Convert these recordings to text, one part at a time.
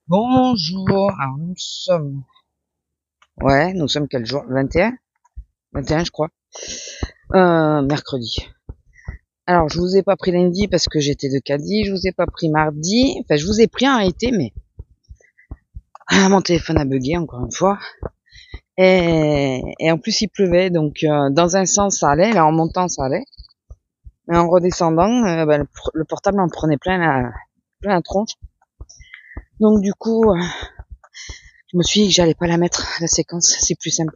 Bonjour, alors nous sommes quel jour? 21? 21 je crois. Mercredi. Alors je vous ai pas pris lundi parce que j'étais de Cadix, je vous ai pas pris mardi, enfin je vous ai pris en réalité mais mon téléphone a bugué encore une fois. Et en plus il pleuvait donc dans un sens ça allait, là en montant ça allait. Mais en redescendant, le portable en prenait plein la tronche. Donc du coup, je me suis dit que j'allais pas la mettre, la séquence, c'est plus simple.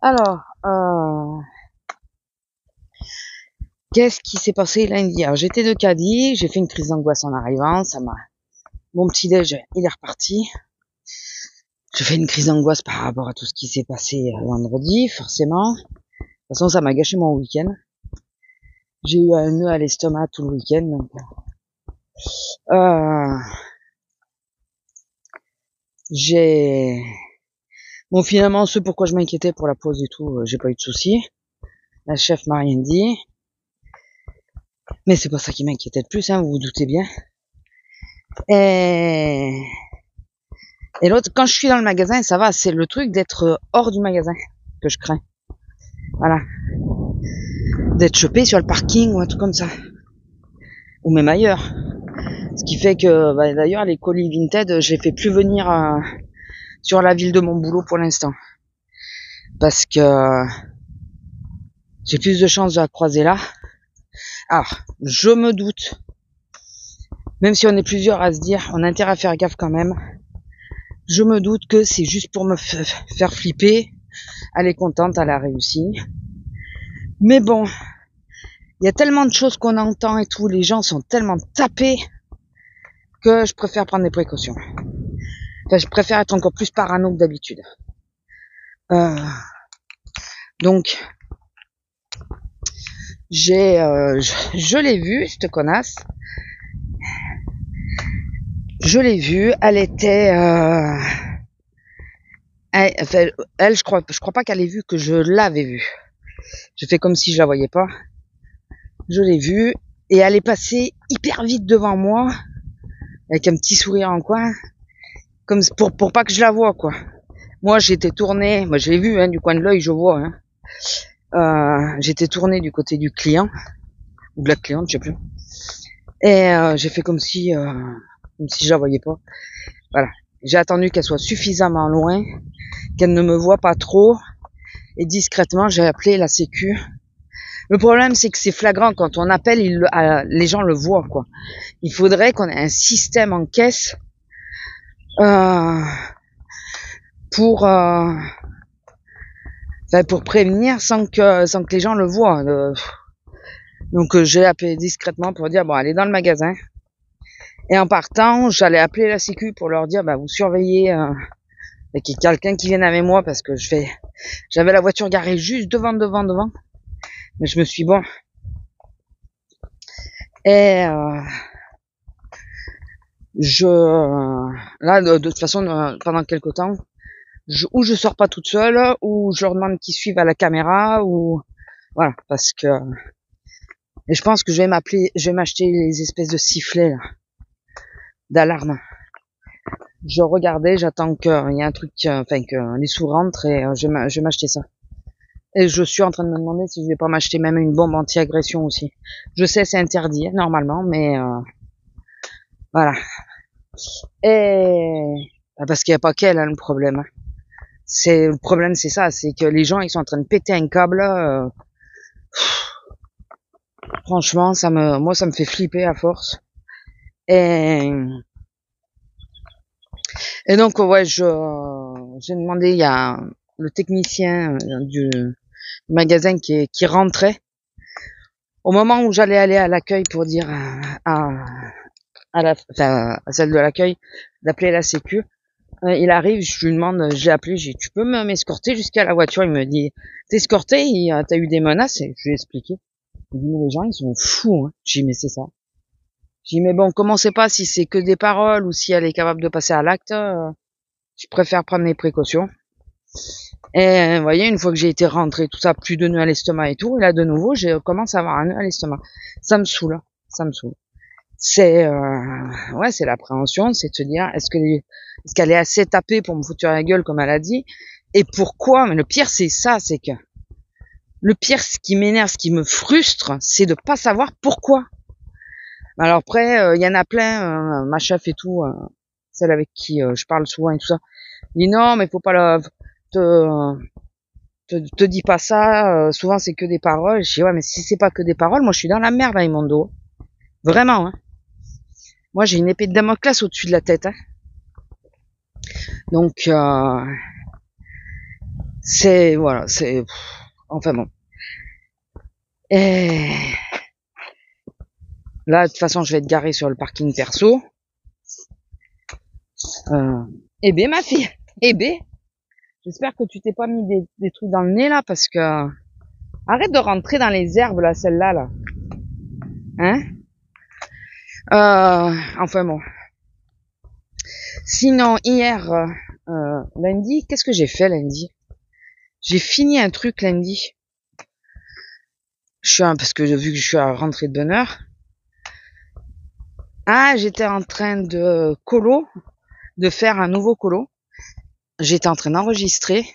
Alors, qu'est-ce qui s'est passé lundi? Alors, j'étais de Cadix, j'ai fait une crise d'angoisse en arrivant, mon petit déj, il est reparti. Je fais une crise d'angoisse par rapport à tout ce qui s'est passé vendredi, forcément. De toute façon, ça m'a gâché mon week-end. J'ai eu un nœud à l'estomac tout le week-end, donc, bon, finalement, ce pourquoi je m'inquiétais pour la pause et tout, j'ai pas eu de soucis. La chef m'a rien dit. Mais c'est pas ça qui m'inquiétait le plus, vous vous doutez bien. Et l'autre, quand je suis dans le magasin, ça va, c'est le truc d'être hors du magasin que je crains. Voilà. D'être chopé sur le parking ou un truc comme ça. Ou même ailleurs. Ce qui fait que, d'ailleurs, les colis Vinted, je les fais plus venir sur la ville de mon boulot pour l'instant. Parce que j'ai plus de chances de la croiser là. Alors, je me doute, même si on est plusieurs à se dire, on a intérêt à faire gaffe quand même. Je me doute que c'est juste pour me faire flipper. Elle est contente, elle a réussi. Mais bon, il y a tellement de choses qu'on entend et tout, les gens sont tellement tapés que je préfère prendre des précautions. Enfin, je préfère être encore plus parano que d'habitude. Donc, je l'ai vue, cette connasse. Je l'ai vue, elle était... elle, je crois pas qu'elle ait vu que je l'avais vue. Je fais comme si je la voyais pas. Je l'ai vue et elle est passée hyper vite devant moi avec un petit sourire en coin, comme pour pas que je la voie quoi. Moi j'étais tournée, moi je l'ai vu du coin de l'œil, je vois. J'étais tournée du côté du client ou de la cliente, je sais plus. Et j'ai fait comme si je la voyais pas. Voilà. J'ai attendu qu'elle soit suffisamment loin, qu'elle ne me voie pas trop, et discrètement j'ai appelé la sécu. Le problème, c'est que c'est flagrant. Quand on appelle, les gens le voient, quoi. Il faudrait qu'on ait un système en caisse pour prévenir sans que les gens le voient. Donc, j'ai appelé discrètement pour dire, bon, elle est dans le magasin. Et en partant, j'allais appeler la sécu pour leur dire, vous surveillez qu'il y ait quelqu'un qui vienne avec moi parce que j'avais la voiture garée juste devant. Mais je me suis bon. Et là, de toute façon, pendant quelque temps, ou je sors pas toute seule, ou je leur demande qu'ils suivent à la caméra, ou voilà, parce que et je pense que je vais m'acheter les espèces de sifflets là, d'alarme. Je regardais, j'attends qu'il y ait un truc, que les sous rentrent et je vais m'acheter ça. Et je suis en train de me demander si je vais pas m'acheter même une bombe anti-agression aussi. Je sais, c'est interdit normalement, mais voilà. Et parce qu'il y a pas qu'elle le problème. Le problème, c'est ça, c'est que les gens ils sont en train de péter un câble. Franchement, moi ça me fait flipper à force. Et donc ouais, j'ai demandé, il y a le technicien du magasin qui rentrait. Au moment où j'allais aller à l'accueil pour dire à celle de l'accueil d'appeler la sécu, il arrive, je lui demande, j'ai appelé, tu peux m'escorter jusqu'à la voiture? Il me dit, t'escorter? T'as eu des menaces? Et je lui ai expliqué. Il dit, mais les gens, ils sont fous, hein. J'ai dit, mais c'est ça. J'ai dit, mais bon, commencez pas si c'est que des paroles ou si elle est capable de passer à l'acte. Je préfère prendre les précautions. Et vous voyez, une fois que j'ai été rentré, tout ça, plus de nœuds à l'estomac et tout, et là, de nouveau, je commence à avoir un nœud à l'estomac. Ça me saoule. ouais, c'est l'appréhension, c'est de se dire, est-ce qu'elle est assez tapée pour me foutre sur la gueule comme elle a dit, et pourquoi? Mais le pire, c'est ça, c'est que le pire, ce qui m'énerve, ce qui me frustre, c'est de pas savoir pourquoi. Alors après, il y en a plein, ma chef et tout, celle avec qui je parle souvent et tout ça, dit non, mais faut pas te dis pas ça, souvent c'est que des paroles. Je dis ouais, mais si c'est pas que des paroles, moi je suis dans la merde avec mon dos. Vraiment, hein. Moi j'ai une épée de Damoclès au-dessus de la tête, hein. Donc voilà, enfin bon. Et là de toute façon je vais être garé sur le parking perso. Eh ben ma fille, eh ben, j'espère que tu t'es pas mis des trucs dans le nez là, parce que arrête de rentrer dans les herbes là, celle-là là, hein. Enfin bon. Sinon hier lundi, qu'est-ce que j'ai fait lundi? J'ai fini un truc lundi. Parce que vu que je suis à rentrer de bonne heure. Ah, j'étais en train de faire un nouveau colo. J'étais en train d'enregistrer.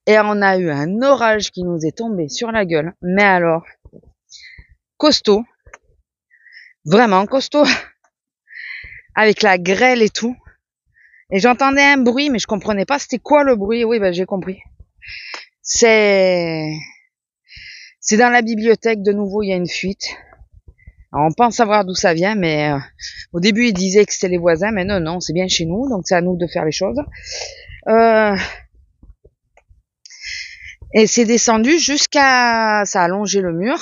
Et on a eu un orage qui nous est tombé sur la gueule. Mais alors, costaud. Vraiment costaud. Avec la grêle et tout. Et j'entendais un bruit, mais je comprenais pas c'était quoi le bruit. Oui, ben j'ai compris. C'est dans la bibliothèque, de nouveau, il y a une fuite. Alors, on pense savoir d'où ça vient, mais au début, ils disaient que c'était les voisins, mais non, c'est bien chez nous, donc c'est à nous de faire les choses. Et c'est descendu ça a longé le mur,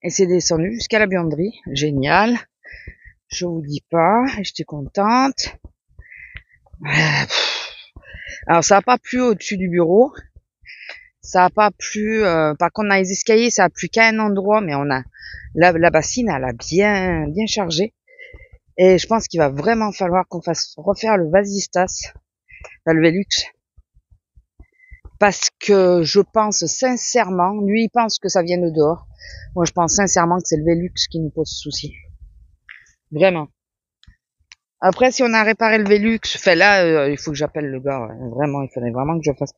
et c'est descendu jusqu'à la buanderie. Génial. Je vous dis pas, j'étais contente. Alors, ça a pas plu au-dessus du bureau. Ça a pas plu, par contre, dans les escaliers, ça a plu qu'à un endroit, mais on a, la bassine, elle a bien chargé. Et je pense qu'il va vraiment falloir qu'on fasse refaire le Vasistas, le Velux. Parce que je pense sincèrement, lui il pense que ça vient de dehors. Moi je pense sincèrement que c'est le Velux qui nous pose souci. Vraiment. Après si on a réparé le Velux, là il faut que j'appelle le gars. Vraiment, il faudrait vraiment que je fasse.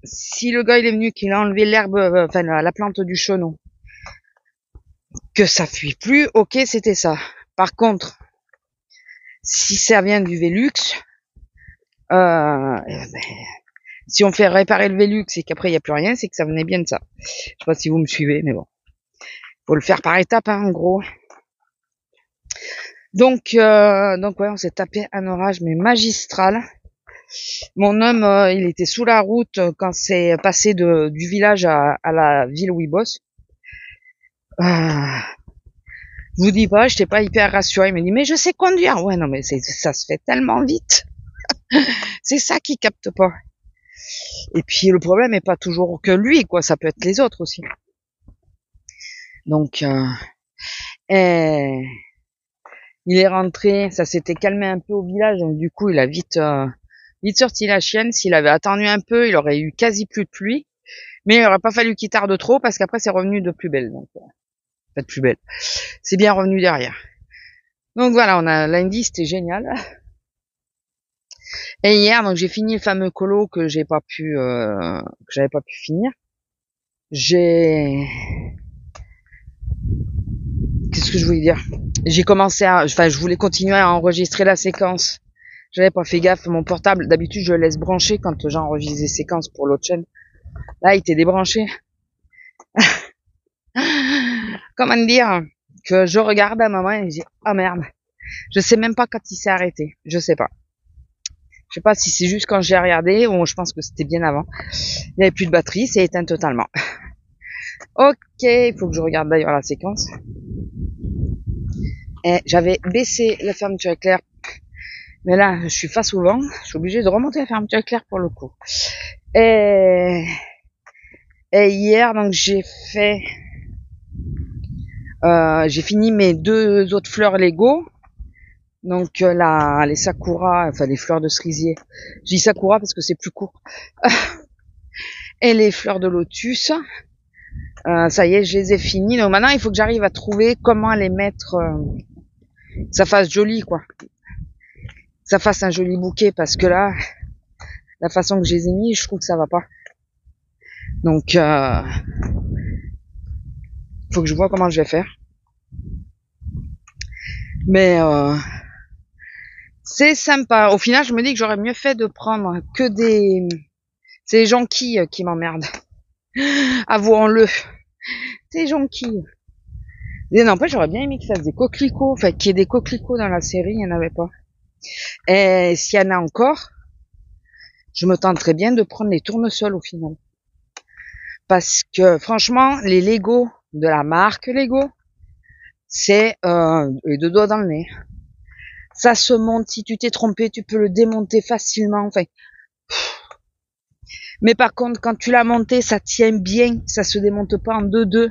Si le gars il est venu, qu'il a enlevé l'herbe, la plante du cheneau, que ça fuit plus, ok, c'était ça. Par contre, si ça vient du Velux, si on fait réparer le Velux et qu'après il n'y a plus rien, c'est que ça venait bien de ça. Je sais pas si vous me suivez, mais bon. Faut le faire par étapes, hein, en gros. Donc ouais, on s'est tapé un orage, mais magistral. Mon homme, il était sous la route quand c'est passé du village à la ville où il bosse. Je vous dis pas, j'étais pas hyper rassuré. Il m'a dit, mais je sais conduire. Ouais, non, mais ça se fait tellement vite. C'est ça qui capte pas. Et puis le problème est pas toujours que lui, quoi. Ça peut être les autres aussi. Donc, il est rentré. Ça s'était calmé un peu au village. Donc du coup, il a vite sorti la chienne. S'il avait attendu un peu, il aurait eu quasi plus de pluie. Mais il aurait pas fallu qu'il tarde trop parce qu'après c'est revenu de plus belle. Donc, pas de plus belle. C'est bien revenu derrière. Donc voilà, on a lundi, c'était génial. Et hier, donc j'ai fini le fameux colo que j'avais pas pu finir. Qu'est-ce que je voulais dire? Je voulais continuer à enregistrer la séquence. J'avais pas fait gaffe, mon portable, d'habitude je le laisse brancher quand j'enregistre des séquences pour l'autre chaîne. Là, il était débranché. Comment dire? Que je regarde à un moment et je dis, oh merde. Je sais même pas quand il s'est arrêté. Je sais pas. Je sais pas si c'est juste quand j'ai regardé ou je pense que c'était bien avant. Il n'y avait plus de batterie, c'est éteint totalement. Ok, il faut que je regarde d'ailleurs la séquence. Et j'avais baissé la fermeture éclair. Mais là, je suis face au vent. Je suis obligée de remonter la fermeture éclair pour le coup. Et hier, donc j'ai fini mes 2 autres fleurs Lego. Donc les sakura, enfin les fleurs de cerisier. Je dis sakura parce que c'est plus court. Et les fleurs de lotus. Ça y est, je les ai finis. Donc maintenant, il faut que j'arrive à trouver comment les mettre, que ça fasse joli, quoi. Que ça fasse un joli bouquet, parce que là, la façon que je les ai mis, je trouve que ça va pas. Donc, faut que je vois comment je vais faire. Mais c'est sympa. Au final, je me dis que j'aurais mieux fait de prendre que des... C'est les jonquilles qui m'emmerdent. Avouons-le. C'est les jonquilles. Et n'empêche, j'aurais bien aimé qu'ils fassent des coquelicots. Enfin, qu'il y ait des coquelicots dans la série, il n'y en avait pas. Et s'il y en a encore, je me tenterais bien de prendre les tournesols au final. Parce que franchement, les Lego de la marque Lego, c'est deux doigts dans le nez. Ça se monte, si tu t'es trompé, tu peux le démonter facilement. Enfin, mais par contre, quand tu l'as monté, ça tient bien, ça se démonte pas en deux,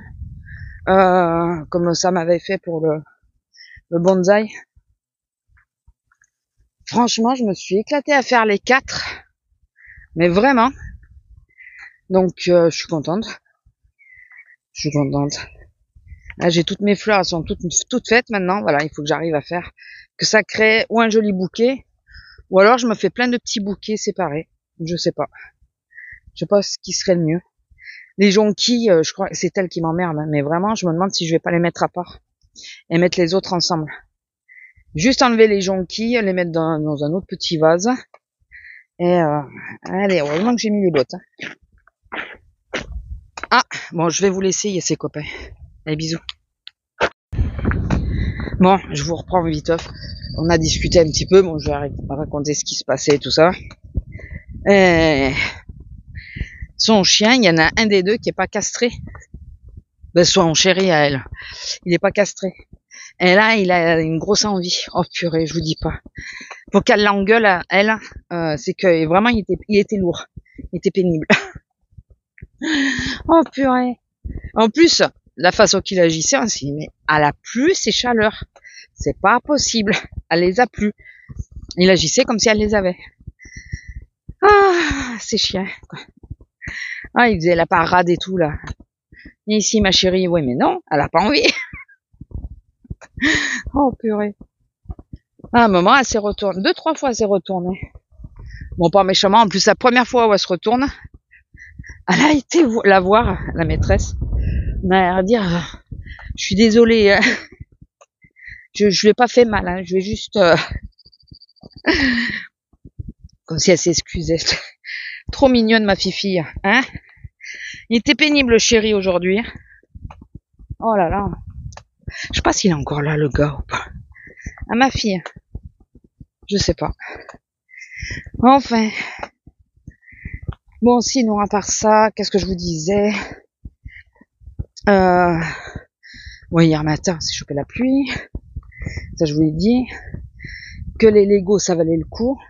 comme ça m'avait fait pour le bonsaï. Franchement, je me suis éclatée à faire les 4, mais vraiment. Donc, je suis contente. Là, j'ai toutes mes fleurs, elles sont toutes faites maintenant. Voilà, il faut que j'arrive à faire que ça crée ou un joli bouquet, ou alors je me fais plein de petits bouquets séparés. Je sais pas. Je sais pas ce qui serait le mieux. Les jonquilles, je crois que c'est elles qui m'emmerdent. Mais vraiment, je me demande si je vais pas les mettre à part et mettre les autres ensemble. Juste enlever les jonquilles, les mettre dans un autre petit vase. Et allez, heureusement que j'ai mis les bottes. Ah, bon, je vais vous laisser, il y a ses copains. Allez, bisous. Bon, je vous reprends vite off. On a discuté un petit peu, bon, je vais raconter ce qui se passait et tout ça. Et son chien, il y en a un des deux qui est pas castré. Ben, son chéri à elle. Il est pas castré. Et là, il a une grosse envie. Oh purée, je vous dis pas. Pour qu'elle l'engueule à elle, c'est que vraiment, il était lourd. Il était pénible. Oh purée. En plus, la façon qu'il agissait, on s'est dit, mais elle a plus ses chaleurs. C'est pas possible. Elle les a plus. Il agissait comme si elle les avait. Ah, c'est chiant, quoi. Ah, il faisait la parade et tout, là. Et ici, ma chérie, ouais, mais non, elle a pas envie. Oh, purée. À un moment, elle s'est retournée. 2-3 fois, elle s'est retournée. Bon, pas méchamment. En plus, la première fois où elle se retourne, elle a été la voir, la maîtresse. Mais elle a dire, je suis désolée, hein. Je lui ai pas fait mal, hein. Je vais juste, comme si elle s'excusait. Trop mignonne, ma fifille, hein. Il était pénible, le chéri, aujourd'hui. Oh là là. Je sais pas s'il est encore là, le gars, ou pas. Ah, ma fille. Je sais pas. Enfin. Bon, sinon, à part ça, qu'est-ce que je vous disais? Ouais, hier matin, c'est chopé la pluie. Ça, je vous l'ai dit. Que les Lego, ça valait le coup.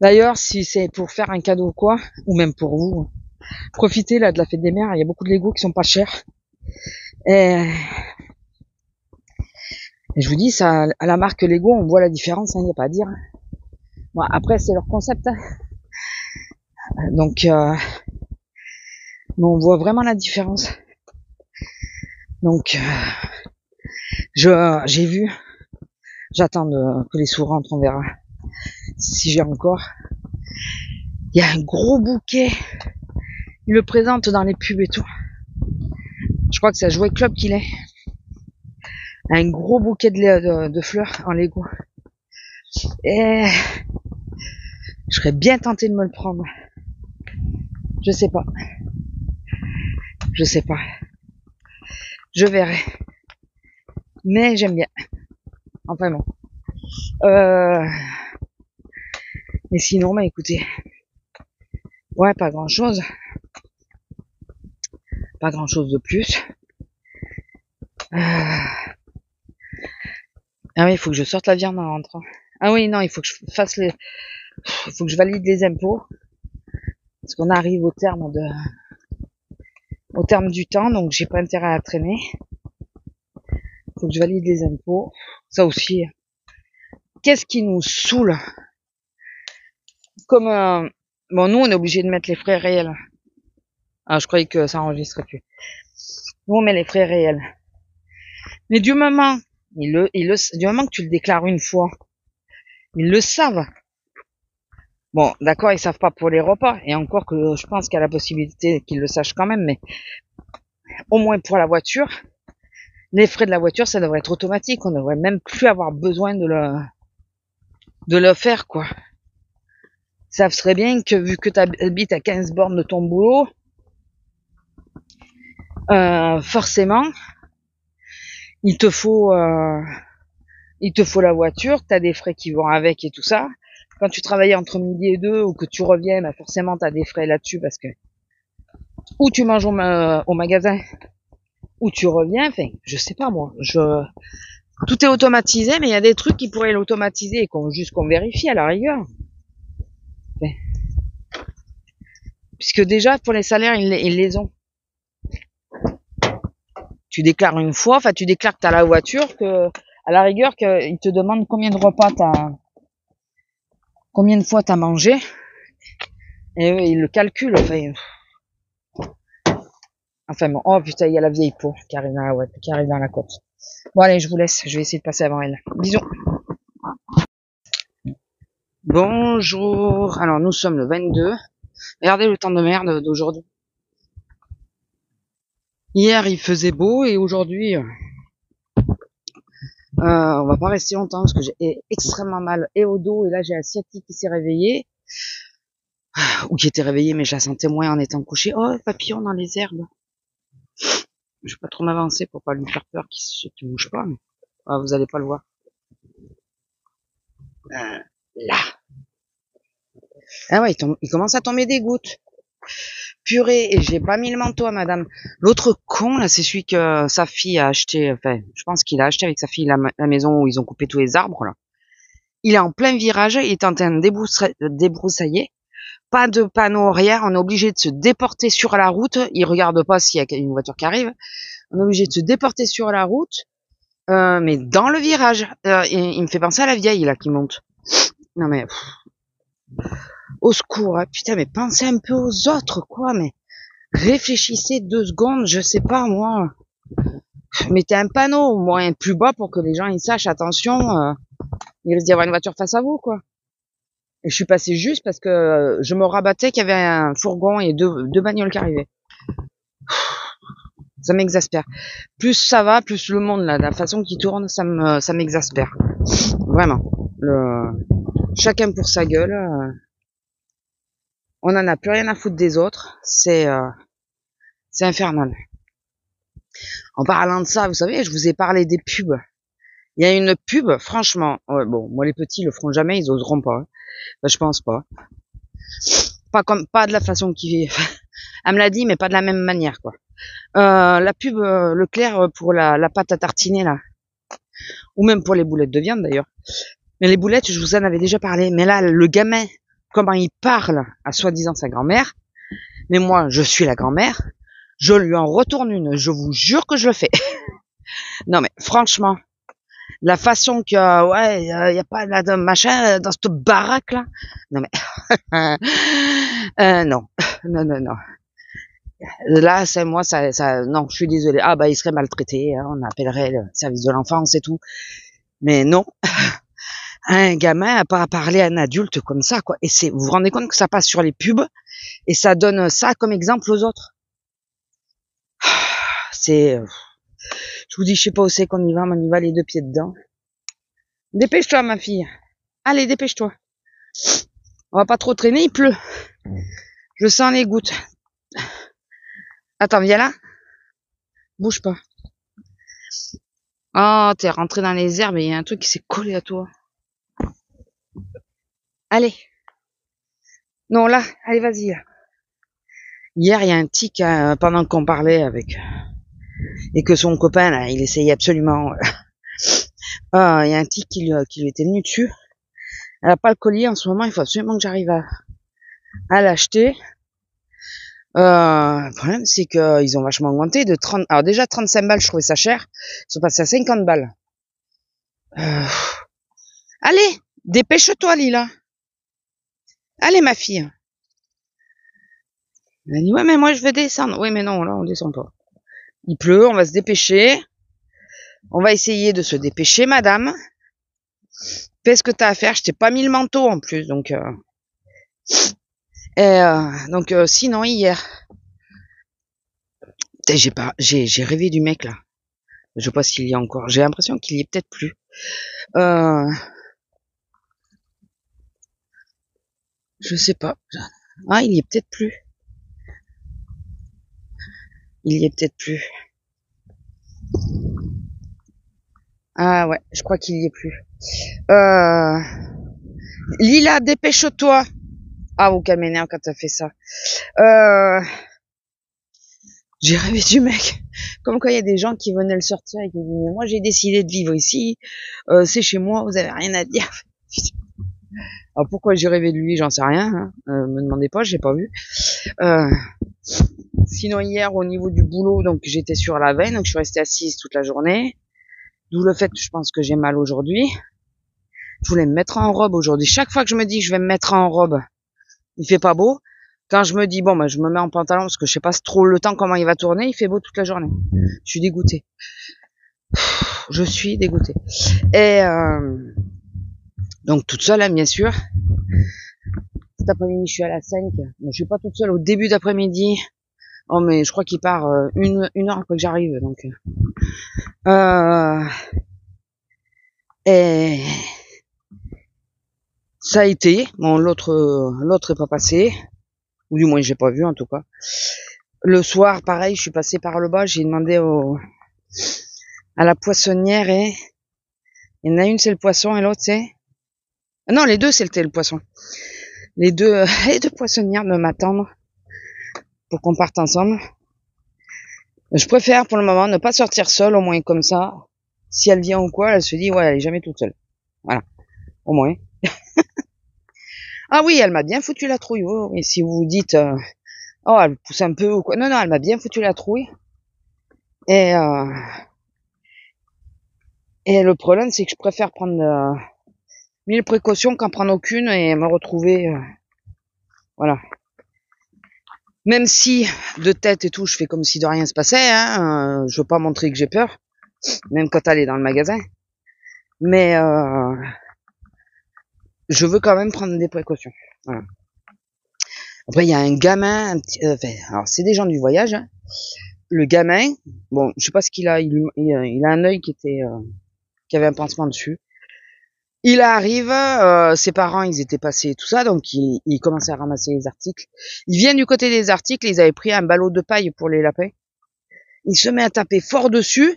D'ailleurs, si c'est pour faire un cadeau ou quoi, ou même pour vous, profitez là de la fête des mères. Il y a beaucoup de Lego qui sont pas chers. Et je vous dis, ça, à la marque Lego, on voit la différence, il n'y a pas à dire. Bon, après, c'est leur concept. Hein. Donc, on voit vraiment la différence. Donc, j'ai vu. J'attends que les sous rentrent, on verra. Si j'ai encore. Il y a un gros bouquet. Il le présente dans les pubs et tout. Je crois que c'est à Jouet Club qu'il est. Un gros bouquet de fleurs en Lego. Et je serais bien tenté de me le prendre. Je sais pas. Je verrai. Mais j'aime bien. Enfin bon. Mais sinon, bah écoutez. Ouais, pas grand chose. Pas grand chose de plus. Ah oui, il faut que je sorte la viande en rentrant. Ah oui, non, il faut que je fasse il faut que je valide les impôts. Parce qu'on arrive au terme du temps, donc j'ai pas intérêt à traîner. Faut que je valide les impôts. Ça aussi. Qu'est-ce qui nous saoule? Comme, bon, nous, on est obligé de mettre les frais réels. Ah, je croyais que ça enregistrait plus. Nous, on met les frais réels. Mais du moment, du moment que tu le déclares une fois, ils le savent. Bon, d'accord, ils savent pas pour les repas. Et encore que je pense qu'il y a la possibilité qu'ils le sachent quand même, mais au moins pour la voiture, les frais de la voiture, ça devrait être automatique. On devrait même plus avoir besoin de le faire, quoi. Ça serait bien que, vu que tu habites à 15 bornes de ton boulot, forcément, il te faut la voiture, t'as des frais qui vont avec et tout ça. Quand tu travailles entre midi et 2 ou que tu reviens, bah forcément t'as des frais là-dessus parce que ou tu manges au magasin ou tu reviens. Enfin, je sais pas moi. Tout est automatisé, mais il y a des trucs qui pourraient l'automatiser et qu'on vérifie à la rigueur. Enfin, puisque déjà pour les salaires ils les ont. Tu déclares une fois, enfin tu déclares que t'as la voiture, que à la rigueur qu'ils te demandent combien de fois t'as mangé, et eux, ils le calculent. Enfin bon, oh putain, il y a la vieille peau qui arrive dans la côte. Bon allez, je vous laisse, je vais essayer de passer avant elle. Bisous. Bonjour. Alors nous sommes le 22. Regardez le temps de merde d'aujourd'hui. Hier il faisait beau et aujourd'hui on va pas rester longtemps parce que j'ai extrêmement mal et au dos et là j'ai la sciatique qui s'est réveillée. Ou qui était réveillée mais je la sentais moins en étant couchée. Oh, papillon dans les herbes. Je vais pas trop m'avancer pour pas lui faire peur qu'il bouge pas. Mais... Ah, vous allez pas le voir. Là. Ah ouais, il commence à tomber des gouttes. Purée, et j'ai pas mis le manteau à madame. L'autre con, là, c'est celui que sa fille a acheté, enfin, je pense qu'il a acheté avec sa fille la maison où ils ont coupé tous les arbres, là. Il est en plein virage, il est en train de débroussailler. Pas de panneau arrière, on est obligé de se déporter sur la route. Il regarde pas s'il y a une voiture qui arrive. On est obligé de se déporter sur la route, mais dans le virage. Il me fait penser à la vieille, là, qui monte. Non mais... Au secours, hein. Putain, mais pensez un peu aux autres, quoi, mais réfléchissez 2 secondes, je sais pas, moi. Mettez un panneau, au moins plus bas pour que les gens, ils sachent, attention, il risque d'y avoir une voiture face à vous, quoi. Et je suis passé juste parce que je me rabattais qu'il y avait un fourgon et deux bagnoles qui arrivaient. Ça m'exaspère. Plus ça va, plus le monde, là, la façon qu'il tourne, ça m'exaspère. Vraiment. Chacun pour sa gueule. On n'en a plus rien à foutre des autres. C'est infernal. En parlant de ça, vous savez, je vous ai parlé des pubs. Il y a une pub, franchement, ouais, bon, moi les petits le feront jamais, ils oseront pas. Hein. Ben, je pense pas. Pas de la façon qui, elle me l'a dit, mais pas de la même manière, quoi. La pub Leclerc pour la pâte à tartiner là, ou même pour les boulettes de viande d'ailleurs. Mais les boulettes, je vous en avais déjà parlé. Mais là, le gamin, comment il parle à soi-disant sa grand-mère. Mais moi, je suis la grand-mère. Je lui en retourne une. Je vous jure que je le fais. Non mais franchement, la façon que ouais, y a pas là de machin dans cette baraque là. Non mais non, non. Là, c'est moi, non, je suis désolée. Ah bah, il serait maltraité. Hein, on appellerait le service de l'enfance et tout. Mais non, un gamin a pas à parler à un adulte comme ça, quoi. Et vous vous rendez compte que ça passe sur les pubs et ça donne ça comme exemple aux autres. Je vous dis, je sais pas où c'est qu'on y va, mais on y va les 2 pieds dedans. Dépêche-toi, ma fille. Allez, dépêche-toi. On va pas trop traîner, il pleut. Je sens les gouttes. Attends, viens là. Bouge pas. Oh, t'es rentré dans les herbes et il y a un truc qui s'est collé à toi. Allez. Non, là. Allez, vas-y, là. Hier, il y a un tic, pendant qu'on parlait avec... Et que son copain, là, il essayait absolument... il y a un tic qui lui était venu dessus. Elle a pas le collier en ce moment, il faut absolument que j'arrive à l'acheter. Le problème, c'est qu'ils ont vachement augmenté de 30... Alors déjà, 35 balles, je trouvais ça cher. Ils sont passés à 50 balles. Allez, dépêche-toi, Lila. Allez, ma fille. Elle a dit, ouais, mais moi, je veux descendre. Oui, mais non, là, on descend pas. Il pleut, on va se dépêcher. On va essayer de se dépêcher, madame. Fais ce que t'as à faire. Je t'ai pas mis le manteau, en plus, donc, sinon, hier, j'ai rêvé du mec, là. Je sais pas s'il y a encore. J'ai l'impression qu'il y est peut-être plus. Je sais pas. Ah, il y est peut-être plus. Il y est peut-être plus. Ah ouais, je crois qu'il y est plus. Lila, dépêche-toi. Ah, ou qu'elle m'énerve quand t'as fait ça. J'ai rêvé du mec. Comme quand il y a des gens qui venaient le sortir et qui disaient, mais moi j'ai décidé de vivre ici, c'est chez moi, vous avez rien à dire. Alors pourquoi j'ai rêvé de lui, j'en sais rien, hein. Me demandez pas, j'ai pas vu. Sinon hier au niveau du boulot, donc j'étais sur la veine, donc je suis restée assise toute la journée. D'où le fait que je pense que j'ai mal aujourd'hui. Je voulais me mettre en robe aujourd'hui. Chaque fois que je me dis que je vais me mettre en robe, il fait pas beau. Quand je me dis, bon, bah, je me mets en pantalon parce que je sais pas trop le temps comment il va tourner, il fait beau toute la journée. Je suis dégoûtée. Je suis dégoûtée. Et donc toute seule, hein, bien sûr. Cet après-midi, je suis à la 5. Je suis pas toute seule au début d'après-midi. Oh, mais je crois qu'il part une heure après que j'arrive. Donc, et ça a été. Bon, l'autre est pas passé. Ou du moins, j'ai pas vu en tout cas. Le soir, pareil, je suis passée par le bas. J'ai demandé à la poissonnière et il y en a une, c'est le poisson et l'autre, c'est... Non, les deux, c'était le poisson. Les deux poissonnières de m'attendre pour qu'on parte ensemble. Je préfère pour le moment ne pas sortir seule, au moins comme ça. Si elle vient ou quoi, elle se dit, ouais, elle est jamais toute seule. Voilà, au moins. Ah oui, elle m'a bien foutu la trouille. Oh, et si vous vous dites, oh, elle pousse un peu ou quoi. Non, non, elle m'a bien foutu la trouille. Et le problème, c'est que je préfère prendre 1000 précautions qu'en prendre aucune et me retrouver... voilà. Même si, de tête et tout, je fais comme si de rien se passait, hein, je veux pas montrer que j'ai peur, même quand elle est dans le magasin. Mais je veux quand même prendre des précautions. Voilà. Après, il y a un gamin, alors c'est des gens du voyage. Hein. Le gamin, bon, je sais pas ce qu'il a, il a un œil qui avait un pansement dessus. Il arrive, ses parents, ils étaient passés et tout ça, donc il commençait à ramasser les articles. Il vient du côté des articles, ils avaient pris un ballot de paille pour les lapins. Il se met à taper fort dessus,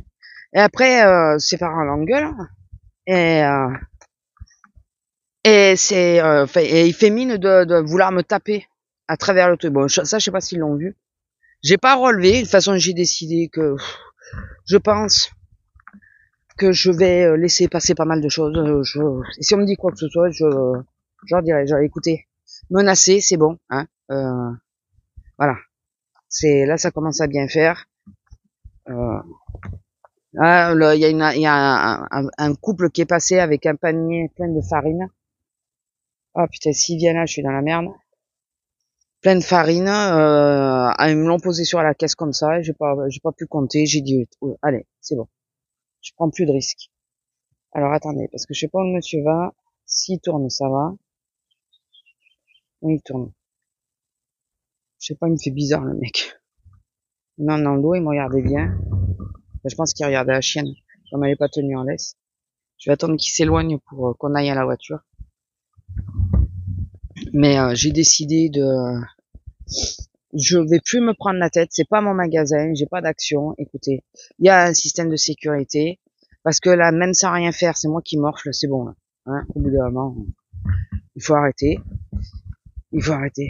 et après, ses parents l'engueulent, et et il fait mine de vouloir me taper à travers le truc. Bon, ça, je sais pas s'ils l'ont vu. J'ai pas relevé. De toute façon, j'ai décidé que je pense que je vais laisser passer pas mal de choses. Et si on me dit quoi que ce soit, je leur dirai, écoutez, menacer, c'est bon, hein. Voilà. Là, ça commence à bien faire. Là, il y a un couple qui est passé avec un panier plein de farine. Ah putain, s'il vient là, je suis dans la merde. Plein de farine, ils me l'ont posé sur la caisse comme ça, j'ai pas pu compter, j'ai dit, allez, c'est bon. Je prends plus de risques. Alors attendez, parce que je sais pas où le monsieur va. S'il tourne, ça va. Oui, il tourne. Je sais pas, il me fait bizarre, le mec. Non, dans l'eau, il me regardait bien. Je pense qu'il regardait la chienne, comme elle est pas tenue en laisse. Je vais attendre qu'il s'éloigne pour qu'on aille à la voiture. Mais j'ai décidé je vais plus me prendre la tête, c'est pas mon magasin, j'ai pas d'action. Écoutez, il y a un système de sécurité, parce que là, même sans rien faire, c'est moi qui morfle, c'est bon, là. Hein, au bout d'un moment, il faut arrêter. Il faut arrêter.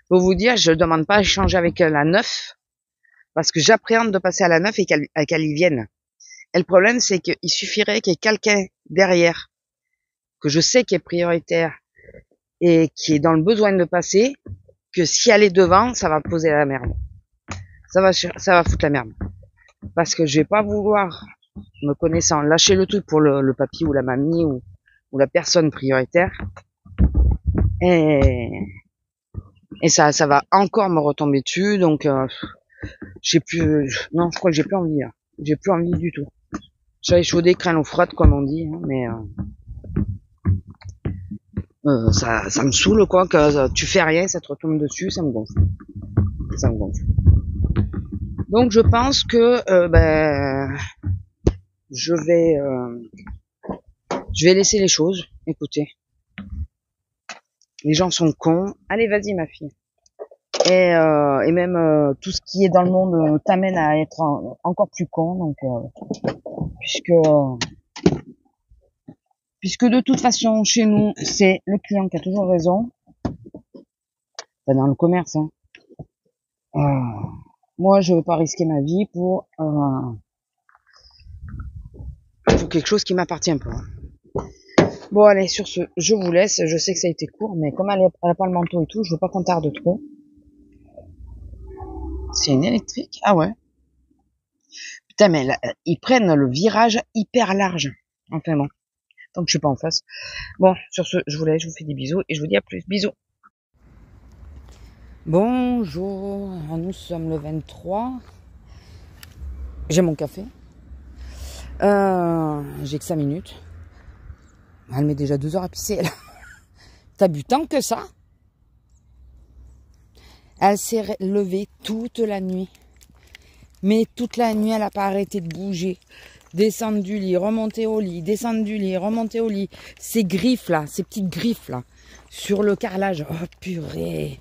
Pour vous dire, je demande pas à échanger avec la 9, parce que j'appréhende de passer à la 9 et qu'elle y vienne. Et le problème, c'est qu'il suffirait qu'il y ait quelqu'un derrière, que je sais qui est prioritaire, et qui est dans le besoin de passer, que si elle est devant, ça va poser la merde. Ça va foutre la merde. Parce que je vais pas vouloir, me connaissant, lâcher le truc pour le papy ou la mamie ou la personne prioritaire. Et Et ça va encore me retomber dessus, donc j'ai plus, non, je crois que j'ai plus envie là. J'ai plus envie du tout. Chat échaudé, craint l'eau froide, comme on dit, hein, mais ça me saoule quoi, que tu fais rien, ça te retombe dessus, ça me gonfle. Ça me gonfle. Donc je pense que je vais laisser les choses. Écoutez, les gens sont cons. Allez, vas-y ma fille. Et même tout ce qui est dans le monde t'amène à être encore plus con. Donc puisque de toute façon chez nous c'est le client qui a toujours raison. Pas dans le commerce. Hein. Moi je veux pas risquer ma vie pour quelque chose qui m'appartient pas. Bon allez, sur ce, je vous laisse. Je sais que ça a été court, mais comme elle a pas le manteau et tout, je veux pas qu'on tarde trop. C'est une électrique? Ah ouais. Putain, mais là, ils prennent le virage hyper large. Enfin bon, tant que je suis pas en face. Bon, sur ce, je vous laisse, je vous fais des bisous et je vous dis à plus. Bisous. Bonjour, nous sommes le 23. J'ai mon café. J'ai que 5 minutes. Elle met déjà 2 heures à pisser, là. T'as bu tant que ça? Elle s'est levée toute la nuit. Mais toute la nuit, elle n'a pas arrêté de bouger. Descendre du lit, remonter au lit, descendre du lit, remonter au lit. Ces griffes là, ces petites griffes là, sur le carrelage. Oh purée.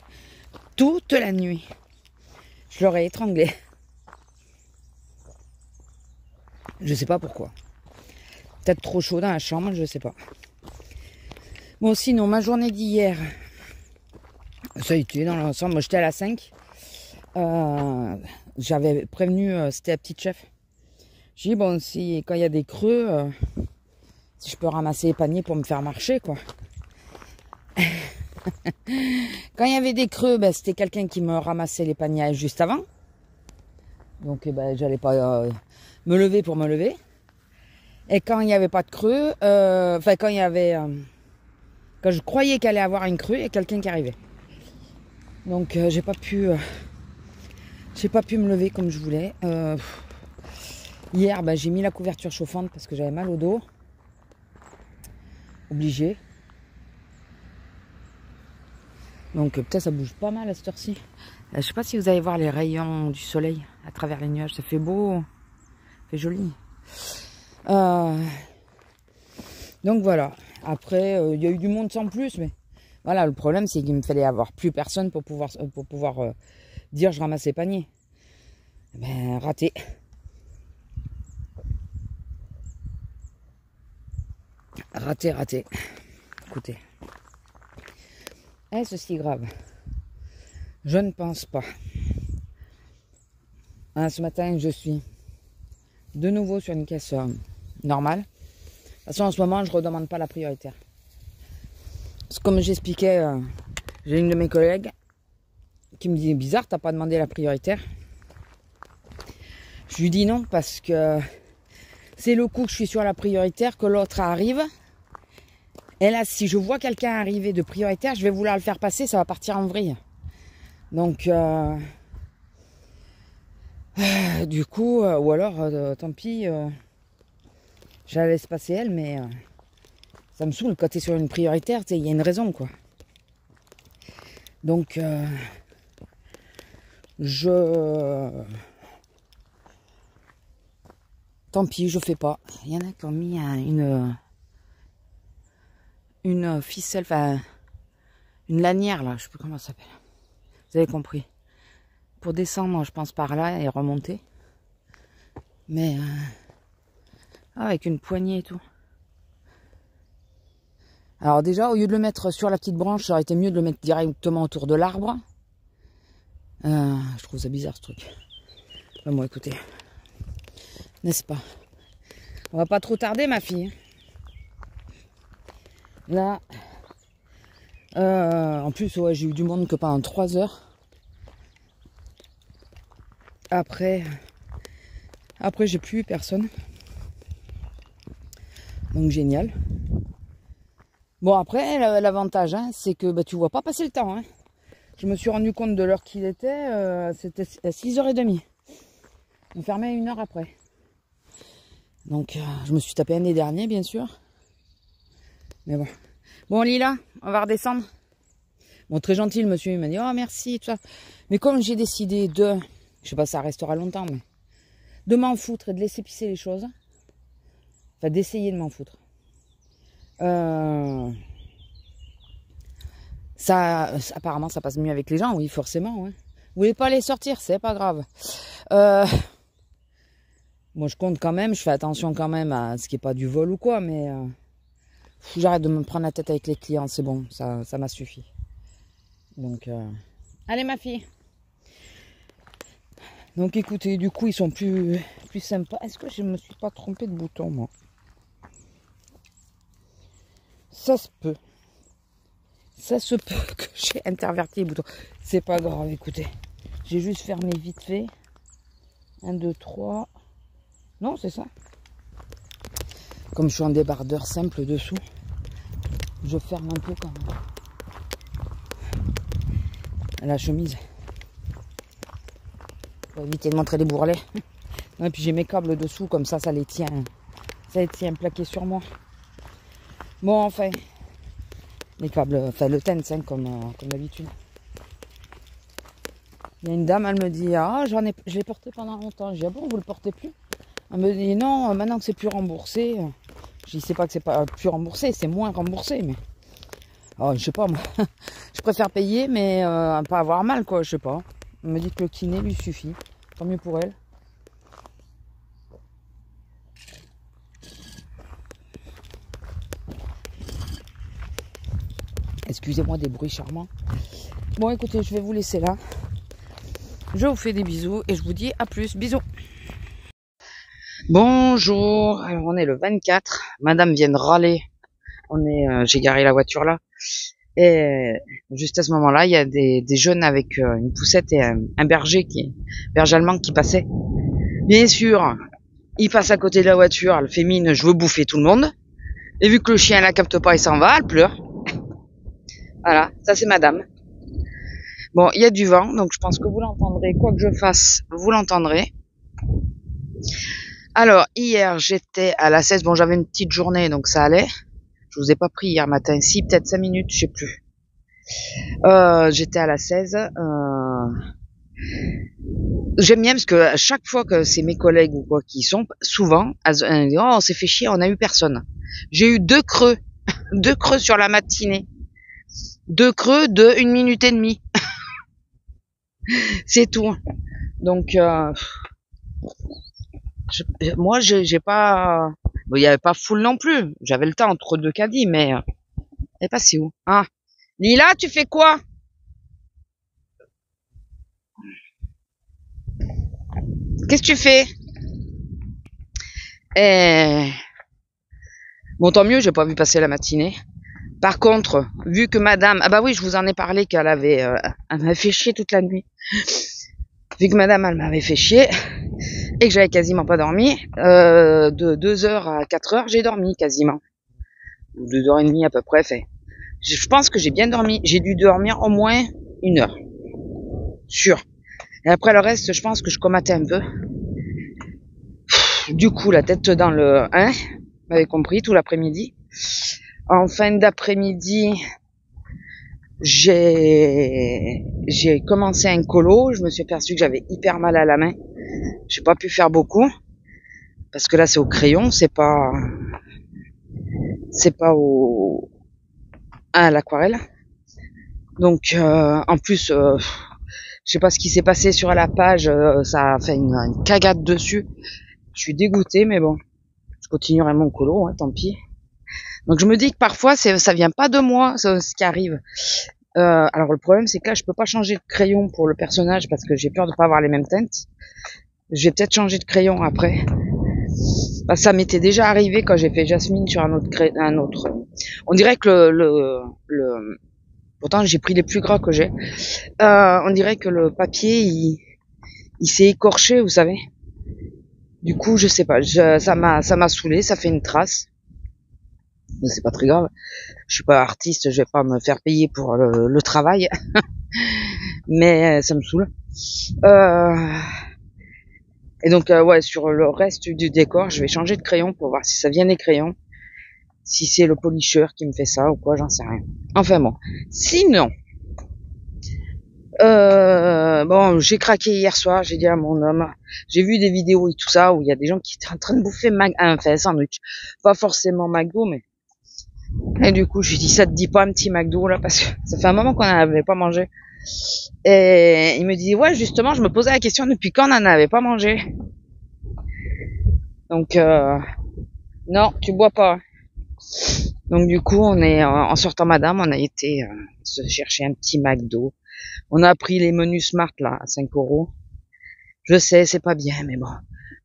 Toute la nuit. Je l'aurais étranglée. Je sais pas pourquoi. Peut-être trop chaud dans la chambre, je sais pas. Bon, sinon, ma journée d'hier, ça a été dans l'ensemble. Moi, j'étais à la 5. J'avais prévenu, c'était la petite chef. J'ai dit, bon, si quand il y a des creux, si je peux ramasser les paniers pour me faire marcher, quoi. Quand il y avait des creux, ben, c'était quelqu'un qui me ramassait les paniers juste avant. Donc, ben, j'allais pas me lever pour me lever. Et quand il n'y avait pas de creux, quand il y avait... quand je croyais qu'il allait avoir une creux, il y a quelqu'un qui arrivait. Donc, j'ai pas pu me lever comme je voulais. Hier, j'ai mis la couverture chauffante parce que j'avais mal au dos. Obligé. Donc peut-être ça bouge pas mal à cette heure-ci. Je sais pas si vous allez voir les rayons du soleil à travers les nuages. Ça fait beau. Ça fait joli. Donc voilà. Après, il y a eu du monde sans plus. Mais voilà, le problème, c'est qu'il me fallait avoir plus personne pour pouvoir dire je ramasse les paniers. Ben, raté. Raté. Écoutez. Est-ce si grave? Je ne pense pas. Ce matin, je suis de nouveau sur une caisse normale. De toute façon, en ce moment, je ne redemande pas la prioritaire. Parce que comme j'expliquais, j'ai une de mes collègues qui me dit bizarre, t'as pas demandé la prioritaire. Je lui dis non parce que c'est le coup que je suis sur la prioritaire que l'autre arrive. Et là, si je vois quelqu'un arriver de prioritaire, je vais vouloir le faire passer, ça va partir en vrille. Donc, du coup, ou alors, tant pis, je la laisse passer elle, mais ça me saoule quand tu es sur une prioritaire, il y a une raison, quoi. Donc, tant pis, je fais pas. Il y en a qui ont mis une ficelle, enfin, une lanière, là, je sais plus comment ça s'appelle. Vous avez compris. Pour descendre, je pense, par là et remonter. Mais, avec une poignée et tout. Alors déjà, au lieu de le mettre sur la petite branche, ça aurait été mieux de le mettre directement autour de l'arbre. Je trouve ça bizarre, ce truc. Bon, écoutez. N'est-ce pas? On va pas trop tarder, ma fille. Là, en plus, ouais, j'ai eu du monde que pendant 3 heures. Après, j'ai plus eu personne. Donc, génial. Bon, après, l'avantage, hein, c'est que tu vois pas passer le temps. Hein. Je me suis rendu compte de l'heure qu'il était, c'était à 6h30. On fermait 1 heure après. Donc je me suis tapé l'année dernière, bien sûr. Mais bon. Bon Lila, on va redescendre. Bon, très gentil le monsieur, il m'a dit oh merci, tout ça. Mais comme j'ai décidé de, je sais pas si ça restera longtemps, mais de m'en foutre et de laisser pisser les choses. Enfin d'essayer de m'en foutre. Ça, apparemment ça passe mieux avec les gens, oui forcément. Ouais. Vous voulez pas les sortir, c'est pas grave. Bon, je compte quand même, je fais attention quand même à ce qui n'est pas du vol ou quoi, mais j'arrête de me prendre la tête avec les clients, c'est bon, ça m'a suffi. Donc, allez ma fille. Donc écoutez, du coup ils sont plus sympas. Est-ce que je me suis pas trompée de bouton moi? Ça se peut. Ça se peut que j'ai interverti les boutons. C'est pas grave, écoutez. J'ai juste fermé vite fait. 1, 2, 3. Non, c'est ça. Comme je suis en débardeur simple dessous, je ferme un peu quand même. La chemise. Pour éviter de montrer les bourrelets. Et puis j'ai mes câbles dessous, comme ça, ça les tient. Ça les tient plaqués sur moi. Bon, enfin. Les câbles, enfin le TENS, hein, comme d'habitude. Il y a une dame, elle me dit, ah, je l'ai porté pendant longtemps. Je dis, ah bon, vous le portez plus? Elle me dit, non, maintenant que c'est plus remboursé. Je dis, c'est pas que c'est pas plus remboursé, c'est moins remboursé, mais. Oh, je sais pas, moi. Je préfère payer, mais pas avoir mal, quoi, je sais pas. Elle me dit que le kiné lui suffit. Tant mieux pour elle. Excusez-moi des bruits charmants. Bon, écoutez, je vais vous laisser là. Je vous fais des bisous et je vous dis à plus. Bisous. Bonjour. Alors, on est le 24. Madame vient de râler. J'ai garé la voiture là. Et juste à ce moment-là, il y a des jeunes avec une poussette et un berger allemand qui passait. Bien sûr, il passe à côté de la voiture. Elle fait mine, je veux bouffer tout le monde. Et vu que le chien la capte pas, il s'en va, elle pleure. Voilà, ça c'est madame. Bon, il y a du vent, donc je pense que vous l'entendrez. Quoi que je fasse, vous l'entendrez. Alors, hier, j'étais à la 16. Bon, j'avais une petite journée, donc ça allait. Je vous ai pas pris hier matin. Si, peut-être 5 minutes, je sais plus. J'étais à la 16. J'aime bien parce que à chaque fois que c'est mes collègues ou quoi qui y sont, souvent, elles disent, oh, on s'est fait chier, on a eu personne. J'ai eu 2 creux. 2 creux sur la matinée. 2 creux de 1 minute et demie. C'est tout. Donc, moi, j'ai pas... Bon, il y avait pas foule non plus. J'avais le temps entre 2 caddies, mais... Elle est passée où? Ah. Lila, tu fais quoi? Qu'est-ce que tu fais? Bon, tant mieux, j'ai pas vu passer la matinée. Par contre, vu que madame... Ah bah oui, je vous en ai parlé qu'elle elle m'avait fait chier toute la nuit. Vu que madame, elle m'avait fait chier et que j'avais quasiment pas dormi, de 2h à 4h, j'ai dormi quasiment. 2h30 à peu près, fait. Je pense que j'ai bien dormi. J'ai dû dormir au moins 1 heure. Sûr. Et après le reste, je pense que je comatais un peu. Du coup, la tête dans le 1, vous m'avez compris, tout l'après-midi. En fin d'après-midi, j'ai commencé un colo. Je me suis aperçu que j'avais hyper mal à la main. J'ai pas pu faire beaucoup. Parce que là, c'est au crayon, c'est pas à l'aquarelle. Donc, en plus, je sais pas ce qui s'est passé sur la page, ça a fait une cagade dessus. Je suis dégoûtée, mais bon, je continuerai mon colo, hein, tant pis. Donc je me dis que parfois ça vient pas de moi, ce qui arrive. Alors le problème c'est que là je peux pas changer de crayon pour le personnage parce que j'ai peur de pas avoir les mêmes teintes. Je vais peut-être changer de crayon après. Bah, ça m'était déjà arrivé quand j'ai fait Jasmine sur un autre. On dirait que pourtant j'ai pris les plus gras que j'ai. On dirait que le papier il s'est écorché, vous savez. Du coup, je sais pas, ça m'a saoulé, ça fait une trace. Mais c'est pas très grave. Je suis pas artiste, je vais pas me faire payer pour le travail. mais ça me saoule. Et donc ouais, sur le reste du décor, je vais changer de crayon pour voir si ça vient des crayons, si c'est le polisseur qui me fait ça ou quoi, j'en sais rien. Enfin bon, sinon, bon, j'ai craqué hier soir, j'ai dit à mon homme, j'ai vu des vidéos et tout ça où il y a des gens qui étaient en train de bouffer un sandwich, pas forcément McDo, mais et du coup, je lui dis, ça te dit pas un petit McDo là, parce que ça fait un moment qu'on n'en avait pas mangé. Et il me dit, ouais, justement, je me posais la question depuis quand on n'en avait pas mangé. Donc non, tu bois pas. Donc du coup, on est en sortant madame, on a été se chercher un petit McDo. On a pris les menus Smart là à 5 €. Je sais, c'est pas bien, mais bon.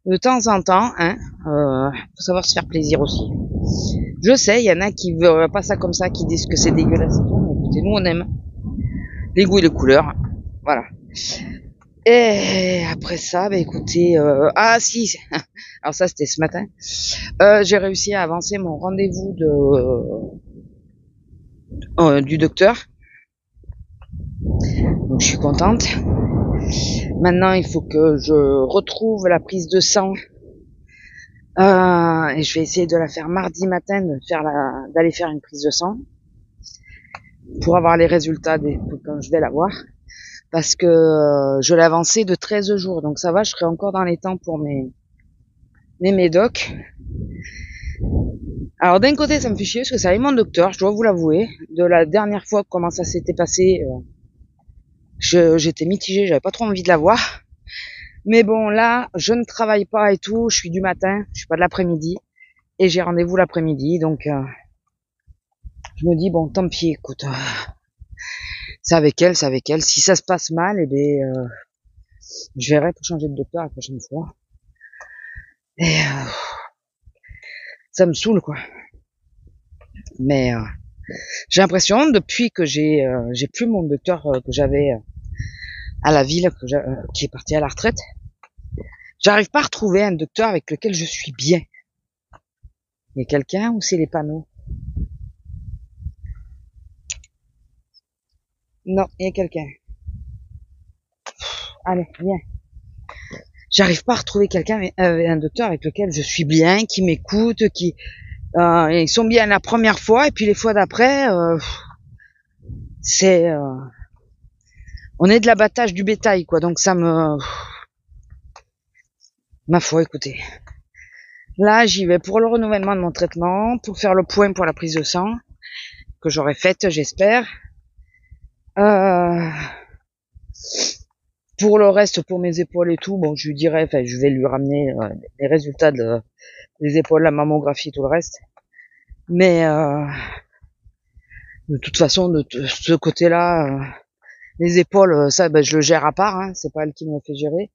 De temps en temps, hein, faut savoir se faire plaisir aussi. Je sais, il y en a qui veulent pas ça comme ça, qui disent que c'est dégueulasse et tout, mais écoutez, nous on aime les goûts et les couleurs, voilà. Et après ça, bah écoutez, ah si, alors ça c'était ce matin, j'ai réussi à avancer mon rendez-vous du docteur, donc je suis contente. Maintenant, il faut que je retrouve la prise de sang. Et je vais essayer de la faire mardi matin, d'aller faire une prise de sang pour avoir les résultats quand je vais la voir. Parce que je l'ai avancé de 13 jours, donc ça va, je serai encore dans les temps pour mes médocs. Alors d'un côté, ça me fait chier parce que ça est mon docteur, je dois vous l'avouer. De la dernière fois, comment ça s'était passé, j'étais mitigée, j'avais pas trop envie de la voir. Mais bon, là, je ne travaille pas et tout, je suis du matin, je suis pas de l'après-midi, et j'ai rendez-vous l'après-midi, donc je me dis, bon, tant pis, écoute, c'est avec elle. Si ça se passe mal, eh bien, je verrai pour changer de docteur la prochaine fois. Et ça me saoule, quoi. Mais j'ai l'impression, depuis que j'ai plus mon docteur que j'avais à la ville, qui est parti à la retraite, j'arrive pas à retrouver un docteur avec lequel je suis bien. Il y a quelqu'un ou c'est les panneaux? Non, il y a quelqu'un. Allez, viens. J'arrive pas à retrouver quelqu'un, un docteur avec lequel je suis bien, qui m'écoute, qui ils sont bien la première fois et puis les fois d'après, c'est on est de l'abattage du bétail, quoi. Donc ça me, ma foi, écoutez. Là, j'y vais pour le renouvellement de mon traitement, pour faire le point pour la prise de sang que j'aurai faite, j'espère. Pour le reste, pour mes épaules et tout, bon, je lui dirai, enfin, je vais lui ramener les résultats des épaules, la mammographie et tout le reste. Mais de toute façon, de ce côté-là, les épaules, ça, ben, je le gère à part. Hein, c'est pas elle qui me fait gérer.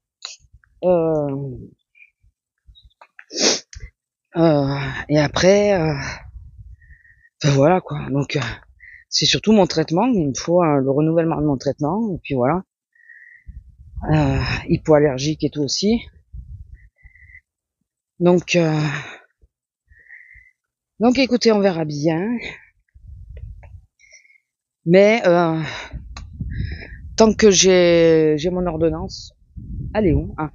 Et après, ben voilà quoi. Donc c'est surtout mon traitement. Il me faut le renouvellement de mon traitement. Et puis voilà. Hypoallergique et tout aussi. Donc écoutez, on verra bien. Mais tant que j'ai mon ordonnance, elle est où? Ah.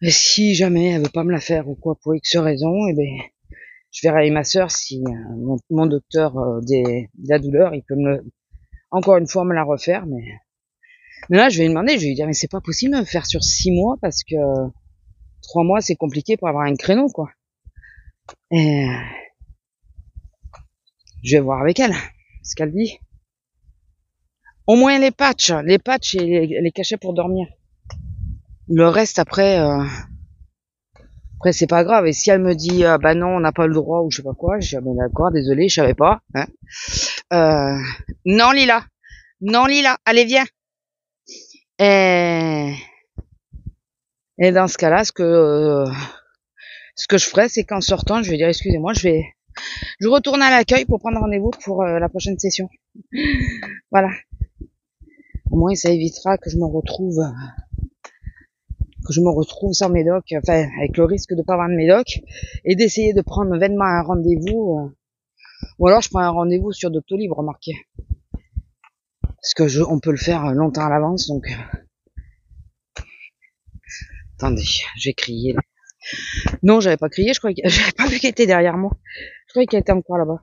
Et si jamais elle veut pas me la faire ou quoi pour X raison, eh ben je verrai avec ma sœur si mon docteur de la douleur, il peut encore une fois me la refaire, mais là je vais lui demander, je vais lui dire mais c'est pas possible de me faire sur 6 mois parce que 3 mois c'est compliqué pour avoir un créneau quoi. Et je vais voir avec elle ce qu'elle dit. Au moins les patchs et les cachets pour dormir. Le reste après c'est pas grave. Et si elle me dit bah non on n'a pas le droit ou je sais pas quoi, je dis ah ben d'accord, désolé, je savais pas. Hein. Non Lila, allez viens. Et dans ce cas-là, ce que je ferais, c'est qu'en sortant, je vais dire excusez-moi, je retourne à l'accueil pour prendre rendez-vous pour la prochaine session. Voilà. Au moins ça évitera que je me retrouve sans médoc, enfin avec le risque de pas avoir de médoc et d'essayer de prendre vainement un rendez-vous ou alors je prends un rendez-vous sur Doctolib, remarquez. Parce que on peut le faire longtemps à l'avance, donc... Attendez, j'ai crié là. Non, j'avais pas crié, j'avais pas vu qu'elle était derrière moi. Je croyais qu'elle était encore là-bas.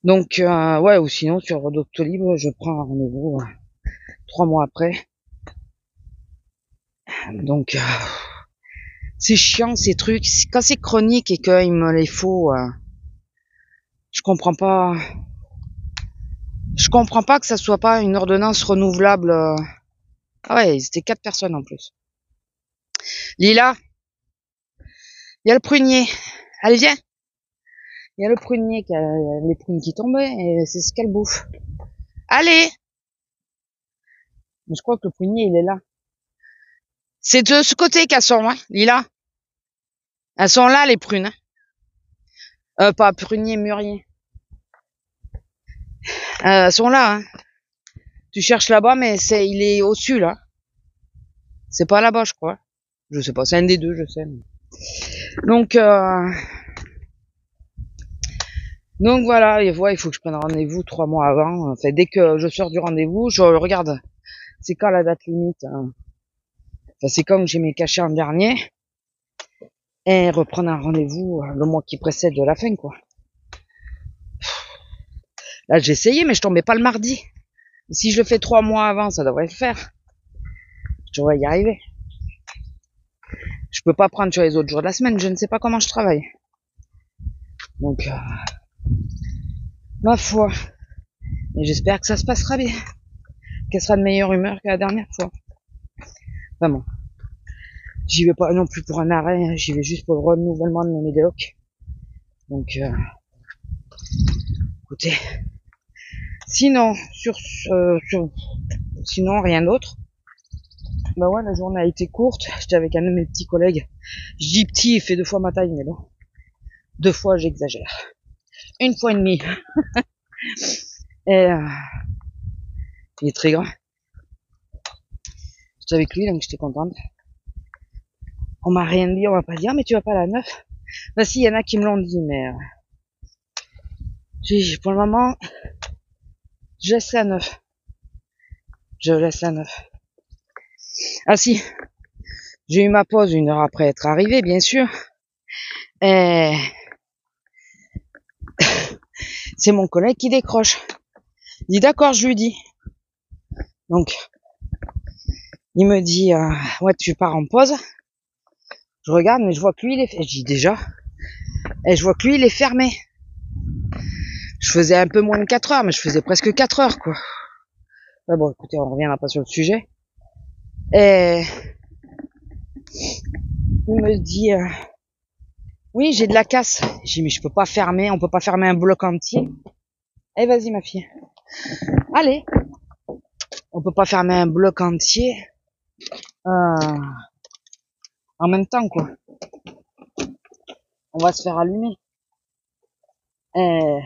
Donc, ouais, ou sinon, sur Doctolib, je prends un rendez-vous 3 mois après. Donc, c'est chiant ces trucs. Quand c'est chronique et qu'il me les faut, je comprends pas. Je comprends pas que ça soit pas une ordonnance renouvelable. Ah ouais, c'était 4 personnes en plus. Lila, il y a le prunier. Allez, viens. Il y a le prunier qui a les prunes qui tombaient et c'est ce qu'elle bouffe. Allez. Mais je crois que le prunier, il est là. C'est de ce côté qu'elles sont, hein, Lila. Elles sont là, les prunes. Pas prunier, mûrier. Elles sont là, hein. Tu cherches là-bas, mais il est au-dessus, là. C'est pas là-bas, je crois. Je sais pas, c'est un des deux, je sais. Donc voilà, il faut que je prenne rendez-vous 3 mois avant. Enfin, dès que je sors du rendez-vous, je regarde. C'est quand la date limite, hein. Enfin, c'est comme j'ai mes cachets en dernier. Et reprendre un rendez-vous le mois qui précède de la fin, quoi. Là, j'ai essayé, mais je tombais pas le mardi. Si je le fais 3 mois avant, ça devrait le faire. Je devrais y arriver. Je peux pas prendre sur les autres jours de la semaine, je ne sais pas comment je travaille. Donc, ma foi. Et j'espère que ça se passera bien. Qu'elle sera de meilleure humeur que la dernière fois. Vraiment. J'y vais pas non plus pour un arrêt, j'y vais juste pour le renouvellement de mes médocs. Donc, écoutez. Sinon, sinon, rien d'autre. Bah ouais, la journée a été courte. J'étais avec un de mes petits collègues. Je dis petit, il fait 2 fois ma taille, mais bon. 2 fois, j'exagère. 1 fois et demie. Et il est très grand. J'étais avec lui, donc j'étais contente. On m'a rien dit, on m'a pas dit, mais tu vas pas à la 9. Bah si, il y en a qui me l'ont dit, mais pour le moment, je laisse la 9. Je laisse la 9. Ah si, j'ai eu ma pause 1 heure après être arrivé, bien sûr. Et c'est mon collègue qui décroche. Il dit d'accord, je lui dis. Donc, il me dit, ouais, tu pars en pause. Je regarde, mais je vois que lui, il est... Je dis déjà. Et je vois que lui, il est fermé. Je faisais un peu moins de 4 heures, mais je faisais presque 4 heures, quoi. Ouais, bon, écoutez, on reviendra pas sur le sujet. Et il me dit, oui, j'ai de la casse. J'ai dit, mais je peux pas fermer, on peut pas fermer un bloc entier. Eh, vas-y, ma fille. Allez. On peut pas fermer un bloc entier en même temps, quoi. On va se faire allumer. Et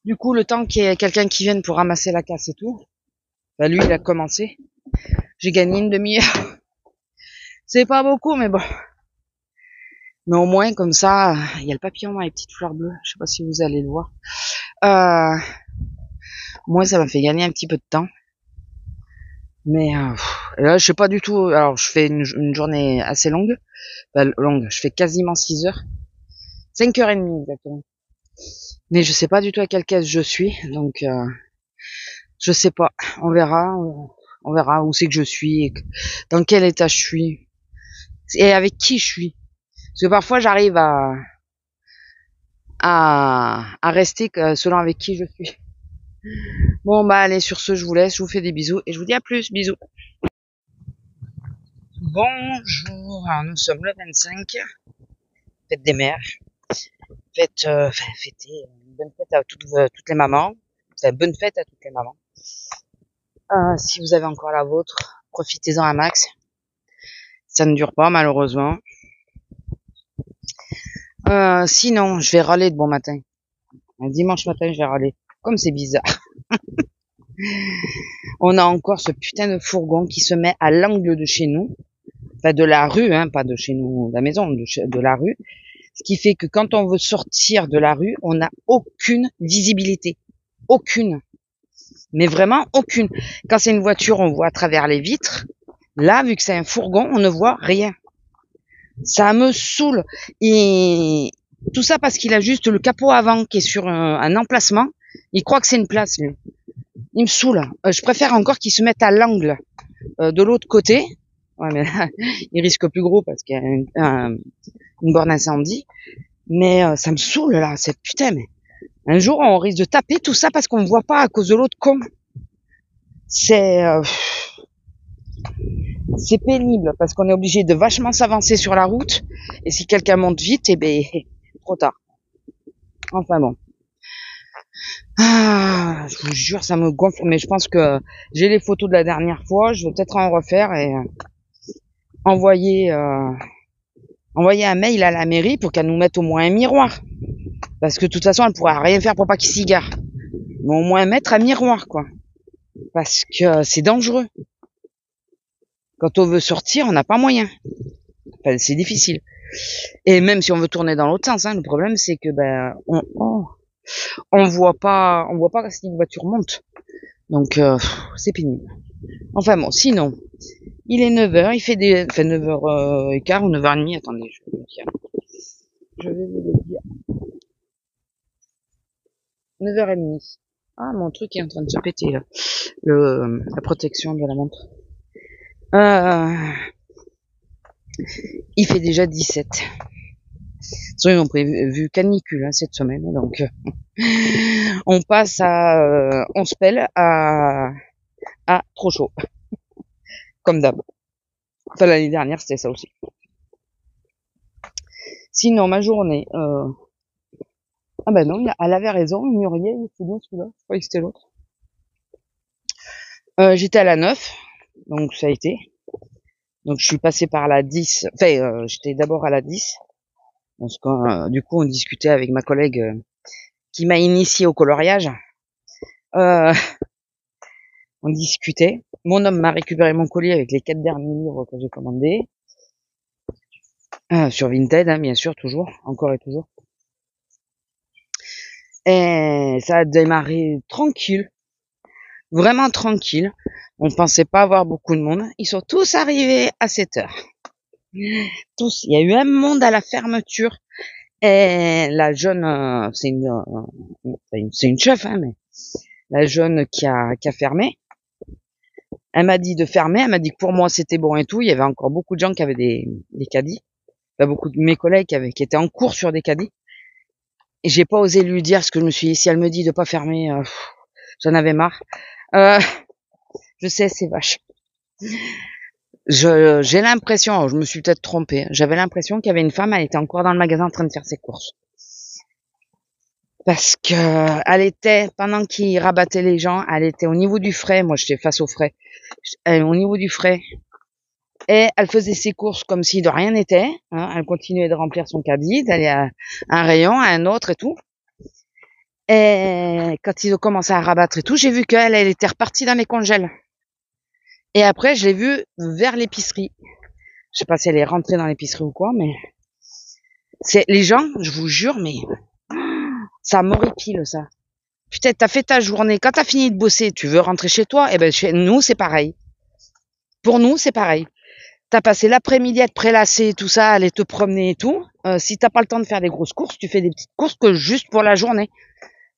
du coup, le temps qu'il y ait quelqu'un qui vienne pour ramasser la casse et tout, bah lui, il a commencé. J'ai gagné 1 demi-heure. C'est pas beaucoup, mais bon. Mais au moins, comme ça, il y a le papillon dans les petites fleurs bleues. Je sais pas si vous allez le voir. Moi, ça m'a fait gagner un petit peu de temps. Mais là, je sais pas du tout. Alors, je fais une journée assez longue. Longue. Je fais quasiment 6 heures. 5h30 exactement. Mais je sais pas du tout à quelle caisse je suis. Donc, je sais pas. On verra. On verra où c'est que je suis. Et dans quel état je suis. Et avec qui je suis. Parce que parfois, j'arrive à rester selon avec qui je suis. Bon, bah, allez, sur ce, je vous laisse. Je vous fais des bisous. Et je vous dis à plus. Bisous. Bonjour. Alors, nous sommes le 25. Fête des mères. Fêtez une bonne fête à toutes les mamans. Bonne fête à toutes les mamans. Si vous avez encore la vôtre, profitez-en un max. Ça ne dure pas, malheureusement. Sinon, je vais râler de bon matin. Un dimanche matin, je vais râler. Comme c'est bizarre. On a encore ce putain de fourgon qui se met à l'angle de chez nous. Enfin, de la rue, hein, pas de chez nous, de la maison, de la rue. Ce qui fait que quand on veut sortir de la rue, on n'a aucune visibilité. Aucune. Mais vraiment aucune. Quand c'est une voiture, on voit à travers les vitres. Là, vu que c'est un fourgon, on ne voit rien. Ça me saoule. Et tout ça parce qu'il a juste le capot avant qui est sur un emplacement. Il croit que c'est une place, lui. Il me saoule. Je préfère encore qu'il se mette à l'angle de l'autre côté. Ouais, mais là, il risque plus gros parce qu'il y a une borne incendie. Mais ça me saoule, là. C'est putain, mais un jour, on risque de taper tout ça parce qu'on ne voit pas à cause de l'autre con. C'est pénible parce qu'on est obligé de vachement s'avancer sur la route. Et si quelqu'un monte vite, eh ben, trop tard. Enfin bon. Ah, je vous jure, ça me gonfle. Mais je pense que j'ai les photos de la dernière fois. Je vais peut-être en refaire et envoyer un mail à la mairie pour qu'elle nous mette au moins un miroir. Parce que de toute façon, elle pourra rien faire pour pas qu'il s'y gare. Mais au moins mettre un miroir, quoi. Parce que c'est dangereux. Quand on veut sortir, on n'a pas moyen. Enfin, c'est difficile. Et même si on veut tourner dans l'autre sens, hein, le problème c'est que on voit pas si une voiture monte. Donc c'est pénible. Enfin bon, sinon, il est 9h, il fait 9h15 ou 9h30, attendez, je vais vous dire. Je vais vous le dire. 9h30. Ah, mon truc est en train de se péter là. La protection de la montre. Il fait déjà 17. Ils ont prévu canicule cette semaine, donc on passe on se pèle à trop chaud, comme d'hab. Enfin, l'année dernière, c'était ça aussi. Sinon, ma journée, ah ben non, elle avait raison, Muriel, c'est bien celui-là, je croyais que c'était l'autre. J'étais à la 9, donc ça a été. Donc je suis passée par la 10, enfin, j'étais d'abord à la 10. Parce que, du coup, on discutait avec ma collègue qui m'a initié au coloriage. On discutait. Mon homme m'a récupéré mon colis avec les 4 derniers livres que j'ai commandés. Sur Vinted, hein, bien sûr, toujours. Encore et toujours. Et ça a démarré tranquille. Vraiment tranquille. On pensait pas avoir beaucoup de monde. Ils sont tous arrivés à 7h. Tous. Il y a eu un monde à la fermeture. Et la jeune, c'est une chef, hein, mais la jeune qui a fermé, elle m'a dit de fermer, elle m'a dit que pour moi c'était bon et tout. Il y avait encore beaucoup de gens qui avaient des caddies, enfin, beaucoup de mes collègues qui étaient en cours sur des caddies. Et j'ai pas osé lui dire ce que je me suis dit. Si elle me dit de pas fermer, j'en avais marre. Je sais, c'est vache. J'ai l'impression, je me suis peut-être trompée. J'avais l'impression qu'il y avait une femme, elle était encore dans le magasin en train de faire ses courses. Parce que elle était, pendant qu'il rabattait les gens, elle était au niveau du frais. Moi, j'étais face au frais. Au niveau du frais. Et elle faisait ses courses comme si de rien n'était. Hein. Elle continuait de remplir son caddie, d'aller à un rayon, à un autre et tout. Et quand ils ont commencé à rabattre et tout, j'ai vu qu'elle était repartie dans les congèles. Et après, je l'ai vue vers l'épicerie. Je sais pas si elle est rentrée dans l'épicerie ou quoi, mais c'est les gens, je vous jure, mais ça m'horripile, ça. Putain, t'as fait ta journée. Quand t'as fini de bosser, tu veux rentrer chez toi? Eh ben, chez nous, c'est pareil. Pour nous, c'est pareil. T'as passé l'après-midi à te prélasser, tout ça, aller te promener et tout. Si t'as pas le temps de faire des grosses courses, tu fais des petites courses que juste pour la journée.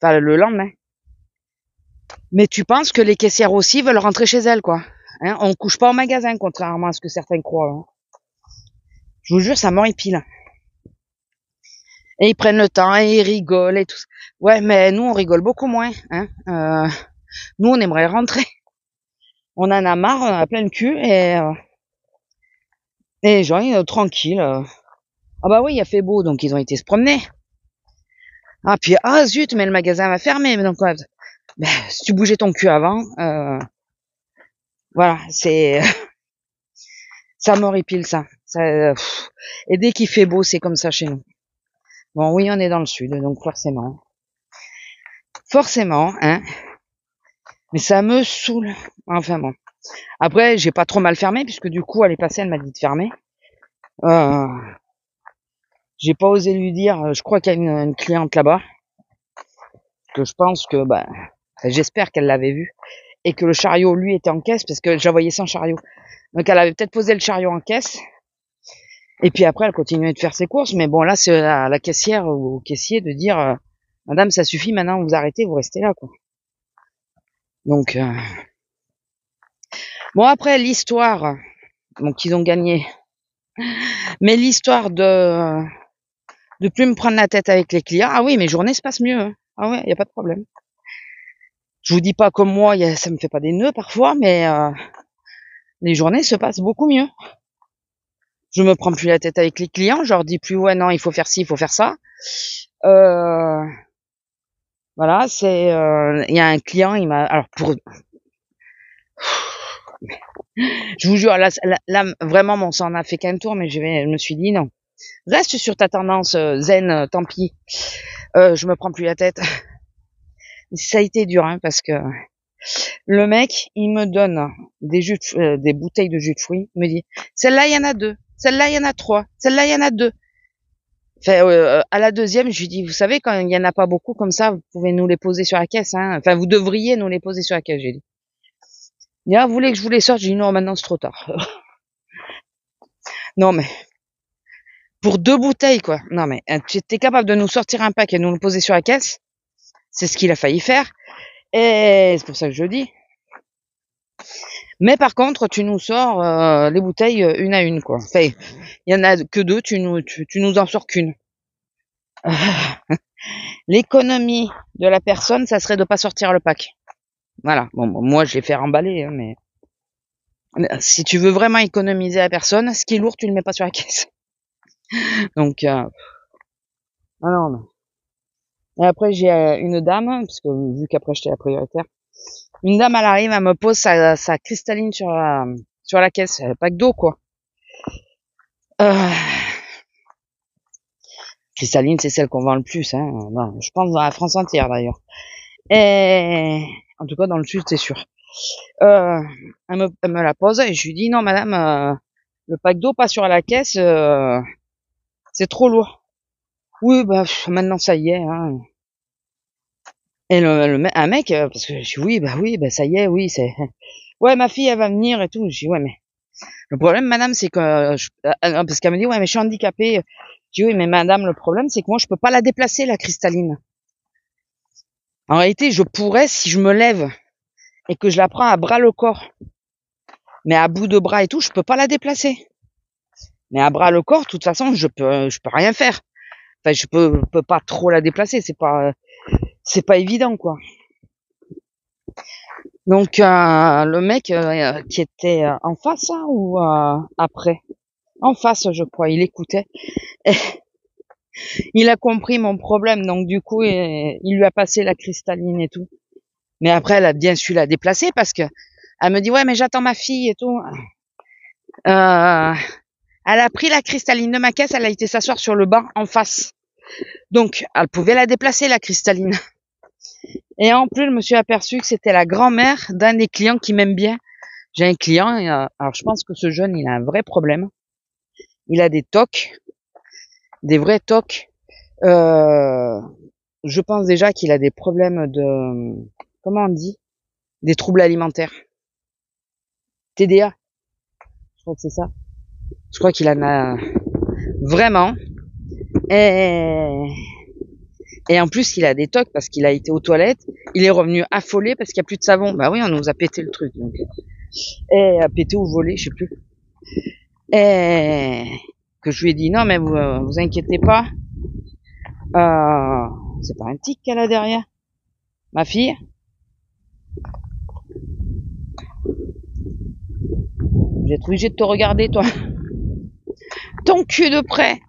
Enfin, le lendemain. Mais tu penses que les caissières aussi veulent rentrer chez elles, quoi. Hein, on couche pas au magasin, contrairement à ce que certains croient. Hein. Je vous jure, ça m'horripile. Et ils prennent le temps, et ils rigolent et tout ça. Ouais, mais nous, on rigole beaucoup moins. Hein. Nous, on aimerait rentrer. On en a marre, on en a plein le cul, et les gens, ils sont tranquilles. Ah bah oui, il a fait beau, donc ils ont été se promener. Ah, puis, ah zut, mais le magasin va fermer. Mais donc, ben, si tu bougeais ton cul avant, voilà, c'est... ça m'horripile, ça. Et dès qu'il fait beau, c'est comme ça chez nous. Bon, oui, on est dans le sud, donc forcément. Forcément, hein. Mais ça me saoule. Enfin bon. Après, j'ai pas trop mal fermé, puisque du coup, elle est passée, elle m'a dit de fermer. J'ai pas osé lui dire, je crois qu'il y a une cliente là-bas, que je pense que, j'espère qu'elle l'avait vu, et que le chariot, lui, était en caisse, parce que je la voyais sans chariot. Donc elle avait peut-être posé le chariot en caisse, et puis après elle continuait de faire ses courses, mais bon là c'est à la caissière ou au caissier de dire madame ça suffit maintenant, vous arrêtez, vous restez là quoi. Donc bon après l'histoire, donc ils ont gagné, mais l'histoire de plus me prendre la tête avec les clients, ah oui mes journées se passent mieux, hein. Ah ouais y a pas de problème. Je vous dis pas comme moi, ça me fait pas des nœuds parfois, mais les journées se passent beaucoup mieux. Je me prends plus la tête avec les clients, je leur dis plus ouais non il faut faire ci, il faut faire ça. Voilà, c'est il y a un client, il m'a alors pour je vous jure là vraiment mon sang en a fait qu'un tour, mais je me suis dit non. Reste sur ta tendance zen, tant pis. Je me prends plus la tête. Ça a été dur hein, parce que le mec, il me donne des bouteilles de jus de fruits, il me dit celle-là il y en a 2, celle-là il y en a 3, celle-là il y en a 2. Enfin, à la deuxième, je lui dis, vous savez, quand il y en a pas beaucoup comme ça, vous pouvez nous les poser sur la caisse, hein. Enfin, vous devriez nous les poser sur la caisse, j'ai dit. Il dit, ah, vous voulez que je vous les sorte? J'ai dit, non, maintenant c'est trop tard. Non, mais, pour 2 bouteilles, quoi. Non, mais, tu étais capable de nous sortir un pack et nous le poser sur la caisse? C'est ce qu'il a failli faire. Et c'est pour ça que je dis. Mais par contre, tu nous sors les bouteilles une à une, quoi. Enfin, il y en a que 2, tu nous en sors qu'une. L'économie de la personne, ça serait de pas sortir le pack. Voilà. Bon, moi, je l'ai fait remballer, hein, mais si tu veux vraiment économiser la personne, ce qui est lourd, tu le mets pas sur la caisse. Donc, ah non, non. Et après, j'ai une dame, parce que vu qu'après j'étais la prioritaire, une dame, elle arrive, elle me pose sa cristalline sur la caisse, pack d'eau, quoi. Cristalline, c'est celle qu'on vend le plus, hein. Non, je pense dans la France entière, d'ailleurs. Et, en tout cas, dans le sud, c'est sûr. Elle me la pose, et je lui dis, non, madame, le pack d'eau pas sur la caisse, c'est trop lourd. Oui, maintenant, ça y est, hein. Et un mec, parce que je dis, oui, ça y est, oui, c'est, ouais, ma fille, elle va venir et tout. Je dis, ouais, mais, le problème, madame, c'est que, parce qu'elle me dit, ouais, mais je suis handicapée. Je dis, oui, mais madame, le problème, c'est que moi, je peux pas la déplacer, la cristalline. En réalité, je pourrais si je me lève et que je la prends à bras le corps. Mais à bout de bras et tout, je peux pas la déplacer. Mais à bras le corps, de toute façon, je peux rien faire. Enfin, je peux pas trop la déplacer, c'est pas évident, quoi. Donc, le mec qui était en face, hein, ou après, en face, je crois, il écoutait. Et il a compris mon problème, donc du coup, il lui a passé la cristalline et tout. Mais après, elle a bien su la déplacer parce que elle me dit, ouais, mais j'attends ma fille et tout. Elle a pris la cristalline de ma caisse, elle a été s'asseoir sur le banc en face. Donc, elle pouvait la déplacer, la cristalline. Et en plus, je me suis aperçu que c'était la grand-mère d'un des clients qui m'aime bien. J'ai un client, alors je pense que ce jeune, il a un vrai problème. Il a des TOC, des vrais TOC. Je pense déjà qu'il a des problèmes de, comment on dit, des troubles alimentaires. TDA, je crois que c'est ça. Je crois qu'il en a vraiment. Et en plus, il a des tocs parce qu'il a été aux toilettes. Il est revenu affolé parce qu'il n'y a plus de savon. Bah oui, on nous a pété le truc. Donc. Et pété ou volé, je sais plus. Et que je lui ai dit, non, mais vous inquiétez pas. C'est pas un tic qu'elle a derrière. Ma fille. J'ai été obligé de te regarder, toi. Ton cul de près.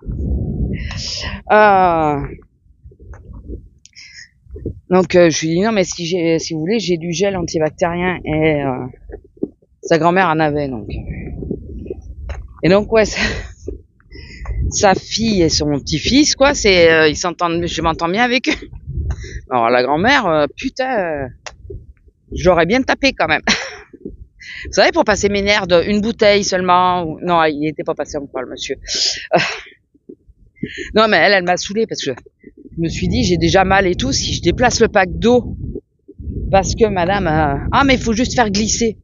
Donc je lui dis non mais si vous voulez j'ai du gel antibactérien et sa grand-mère en avait donc. Et donc ouais sa fille et son petit-fils quoi c'est ils s'entendent, je m'entends bien avec eux. Alors la grand-mère putain j'aurais bien tapé quand même. Vous savez pour passer mes nerfs d'une bouteille seulement ou... Non il était pas passé encore le monsieur. Non, mais elle m'a saoulée parce que je me suis dit, j'ai déjà mal et tout, si je déplace le pack d'eau, parce que madame, ah, mais il faut juste faire glisser.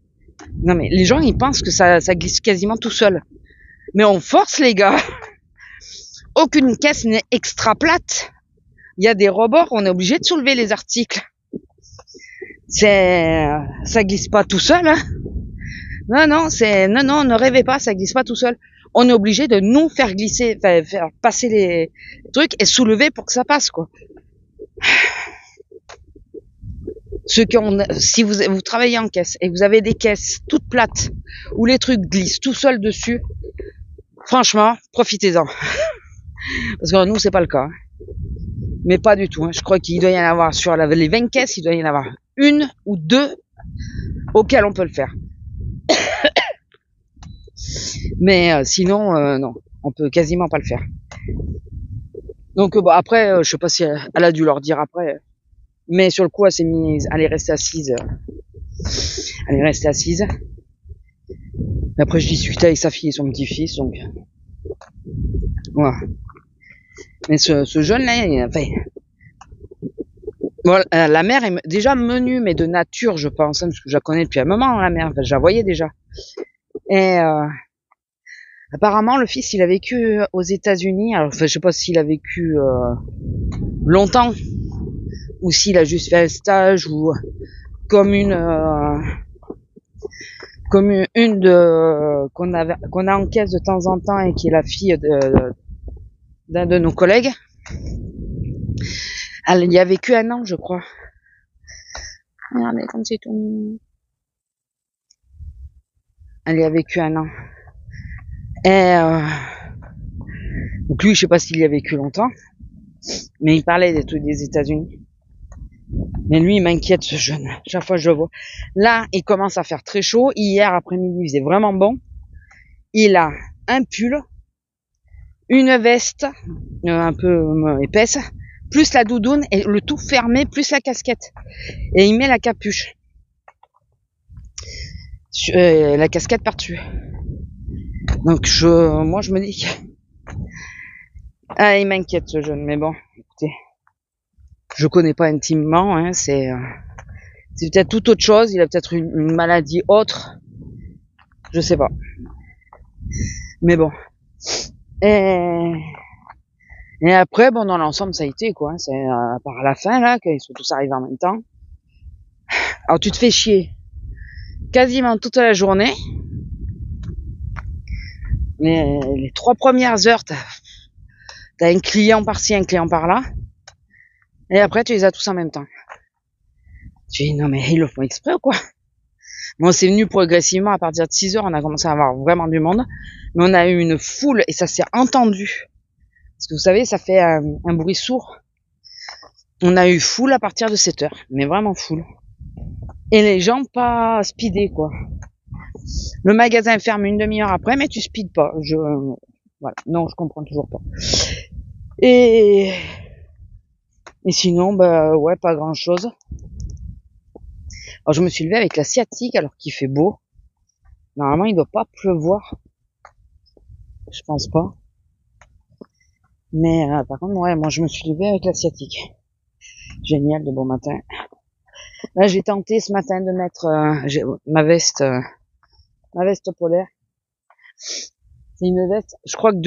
Non, mais les gens, ils pensent que ça glisse quasiment tout seul. Mais on force, les gars. Aucune caisse n'est extra plate. Il y a des rebords, on est obligé de soulever les articles. Ça glisse pas tout seul, hein. Non, non, ne rêvez pas, ça glisse pas tout seul. On est obligé de nous faire glisser, faire passer les trucs et soulever pour que ça passe, quoi. Si vous travaillez en caisse et vous avez des caisses toutes plates où les trucs glissent tout seuls dessus, franchement, profitez-en. Parce que nous, c'est pas le cas. Mais pas du tout. Je crois qu'il doit y en avoir sur les 20 caisses, il doit y en avoir une ou deux auxquelles on peut le faire. Mais sinon, non, on peut quasiment pas le faire. Donc bon, après, je sais pas si elle a dû leur dire après, mais sur le coup, elle s'est mise, elle est restée assise. Après, je discutais avec sa fille et son petit-fils, donc voilà. Mais ce jeune-là, enfin, bon, la mère est déjà menue, mais de nature, je pense, parce que je la connais depuis un moment, la mère, enfin, je la voyais déjà. Et apparemment, le fils, il a vécu aux États-Unis. Alors, enfin, je sais pas s'il a vécu longtemps ou s'il a juste fait un stage ou comme une qu'on a en caisse de temps en temps et qui est la fille d'un de nos collègues. Elle y a vécu 1 an, je crois. Regardez comme c'est tout mignon. Elle y a vécu 1 an. Et donc lui, je sais pas s'il y a vécu longtemps, mais il parlait des trucs des États-Unis. Mais lui, il m'inquiète, ce jeune. Chaque fois que je le vois. Là, il commence à faire très chaud. Hier après-midi, il faisait vraiment bon. Il a un pull, une veste un peu épaisse, plus la doudoune et le tout fermé, plus la casquette. Et il met la capuche. La casquette par-dessus. Donc moi je me dis que il m'inquiète ce jeune, mais bon, écoutez, je connais pas intimement, hein, c'est peut-être tout autre chose, il a peut-être une maladie autre, je sais pas. Mais bon. Et après, bon, dans l'ensemble, ça a été, quoi. C'est par la fin, là, qu'ils sont tous arrivés en même temps. Alors, tu te fais chier quasiment toute la journée. Mais les 3 premières heures, t'as un client par-ci, un client par-là. Et après, tu les as tous en même temps. Tu dis, non, mais ils le font exprès ou quoi? Bon, c'est venu progressivement. À partir de 6 heures, on a commencé à avoir vraiment du monde. Mais on a eu une foule et ça s'est entendu. Parce que vous savez, ça fait un bruit sourd. On a eu foule à partir de 7 heures. Mais vraiment foule. Et les gens pas speedés, quoi. Le magasin ferme une demi-heure après, mais tu speeds pas. Voilà. Non, je comprends toujours pas. Et sinon, bah, ouais, pas grand chose. Alors, je me suis levée avec la sciatique alors qu'il fait beau. Normalement, il doit pas pleuvoir. Je pense pas. Mais, par contre, ouais, moi, je me suis levée avec la sciatique. Génial de bon matin. Là, j'ai tenté ce matin de mettre ma veste polaire. C'est une veste, je crois que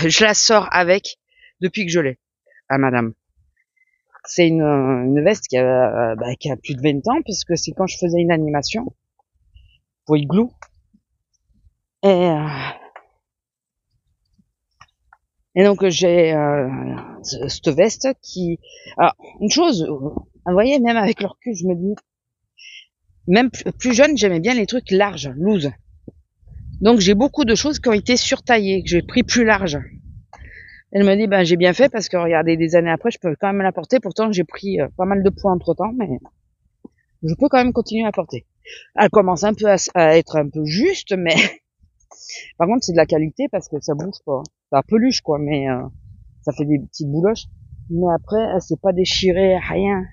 je la sors avec depuis que je l'ai, à madame. C'est une veste qui a plus de 20 ans, puisque c'est quand je faisais une animation pour Igloo. Et donc j'ai cette veste qui... Alors, une chose, vous voyez, même avec le recul, je me dis, même plus jeune, j'aimais bien les trucs larges, loose. Donc j'ai beaucoup de choses qui ont été surtaillées, que j'ai pris plus large. Elle me dit, ben j'ai bien fait parce que regardez, des années après, je peux quand même la porter. Pourtant, j'ai pris pas mal de poids entre temps, mais je peux quand même continuer à porter. Elle commence un peu à être un peu juste, mais par contre, c'est de la qualité parce que ça bouge pas. Ça peluche, quoi, mais ça fait des petites bouloches. Mais après, elle s'est pas déchirée, rien.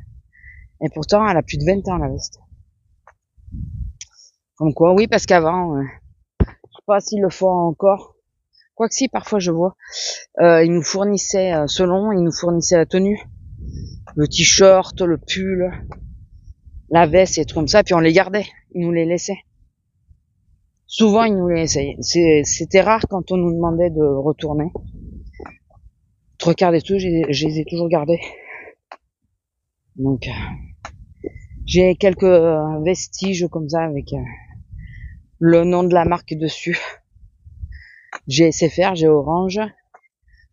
Et pourtant, elle a plus de 20 ans, la veste. Comme quoi, oui, parce qu'avant, je sais pas s'ils le font encore. Quoique si, parfois je vois. Ils nous fournissaient, ils nous fournissaient la tenue. Le t-shirt, le pull, la veste et tout comme ça, puis on les gardait. Ils nous les laissaient. Souvent, ils nous les laissaient. C'était rare quand on nous demandait de retourner. Trois quarts des tout, je les ai toujours gardés. Donc, j'ai quelques vestiges comme ça avec le nom de la marque dessus. J'ai SFR, j'ai Orange.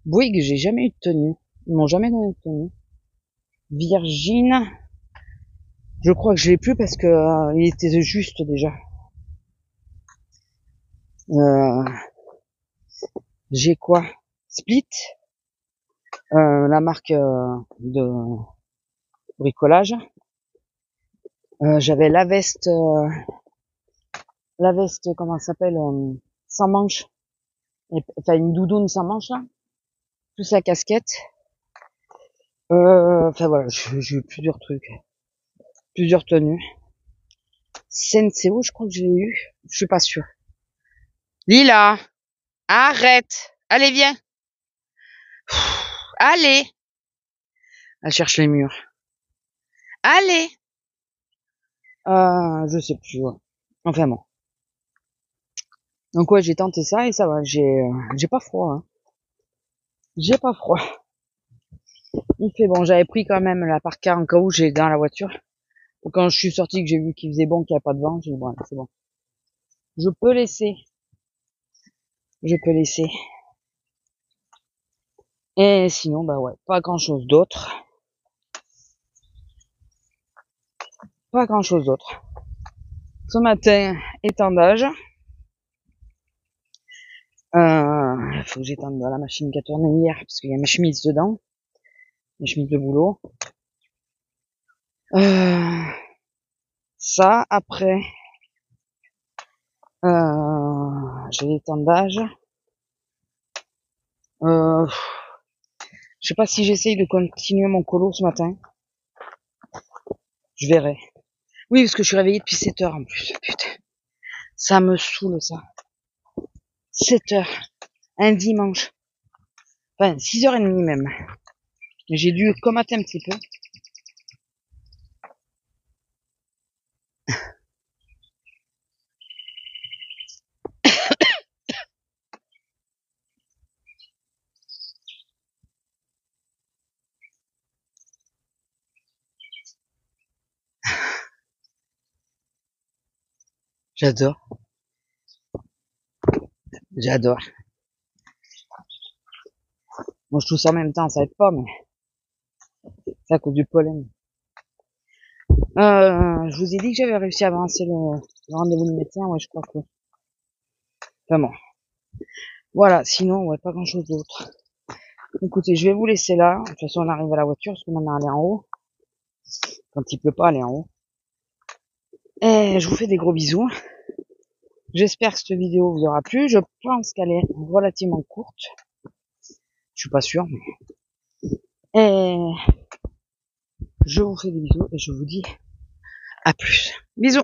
Bouygues, j'ai jamais eu de tenue. Ils m'ont jamais donné de tenue. Virgin, je crois que je l'ai plus parce que il était juste déjà. J'ai quoi? Split, la marque de bricolage. J'avais la veste, comment ça s'appelle, sans manches. Enfin, une doudoune sans manches, là. Plus la casquette. Enfin voilà, j'ai eu plusieurs trucs. Plusieurs tenues. Senseo, je crois que je l'ai eu. Je suis pas sûre. Lila! Arrête! Allez, viens! Allez! Elle cherche les murs. Allez! Je sais plus, ouais. Enfin bon. Donc ouais, j'ai tenté ça et ça va, j'ai pas froid, hein. J'ai pas froid. Il fait bon, j'avais pris quand même la parka en cas où j'ai dans la voiture. Donc quand je suis sorti que j'ai vu qu'il faisait bon, qu'il n'y a pas de vent, j'ai dit bon, c'est bon. Je peux laisser. Je peux laisser. Et sinon, bah ouais, pas grand chose d'autre. Pas grand chose d'autre. Ce matin, étendage. Il faut que j'étende la machine qui a tourné hier, parce qu'il y a mes chemises dedans. Mes chemises de boulot. Ça, après, j'ai l'étendage. Je sais pas si j'essaye de continuer mon colo ce matin. Je verrai. Oui, parce que je suis réveillée depuis 7 heures en plus. Putain. Ça me saoule, ça. 7 heures. Un dimanche. Enfin, 6h30 même. J'ai dû comater un petit peu. J'adore. J'adore. Moi, je tousse en même temps, ça aide pas, mais c'est à cause du pollen. Je vous ai dit que j'avais réussi à avancer le rendez-vous du médecin. Ouais, je crois que... Enfin bon. Voilà, sinon, ouais, pas grand-chose d'autre. Écoutez, je vais vous laisser là. De toute façon, on arrive à la voiture, parce que maintenant, elle est en haut. Quand il pleut pas, elle est en haut. Et je vous fais des gros bisous. J'espère que cette vidéo vous aura plu. Je pense qu'elle est relativement courte. Je suis pas sûr, mais... Et je vous fais des bisous et je vous dis à plus. Bisous!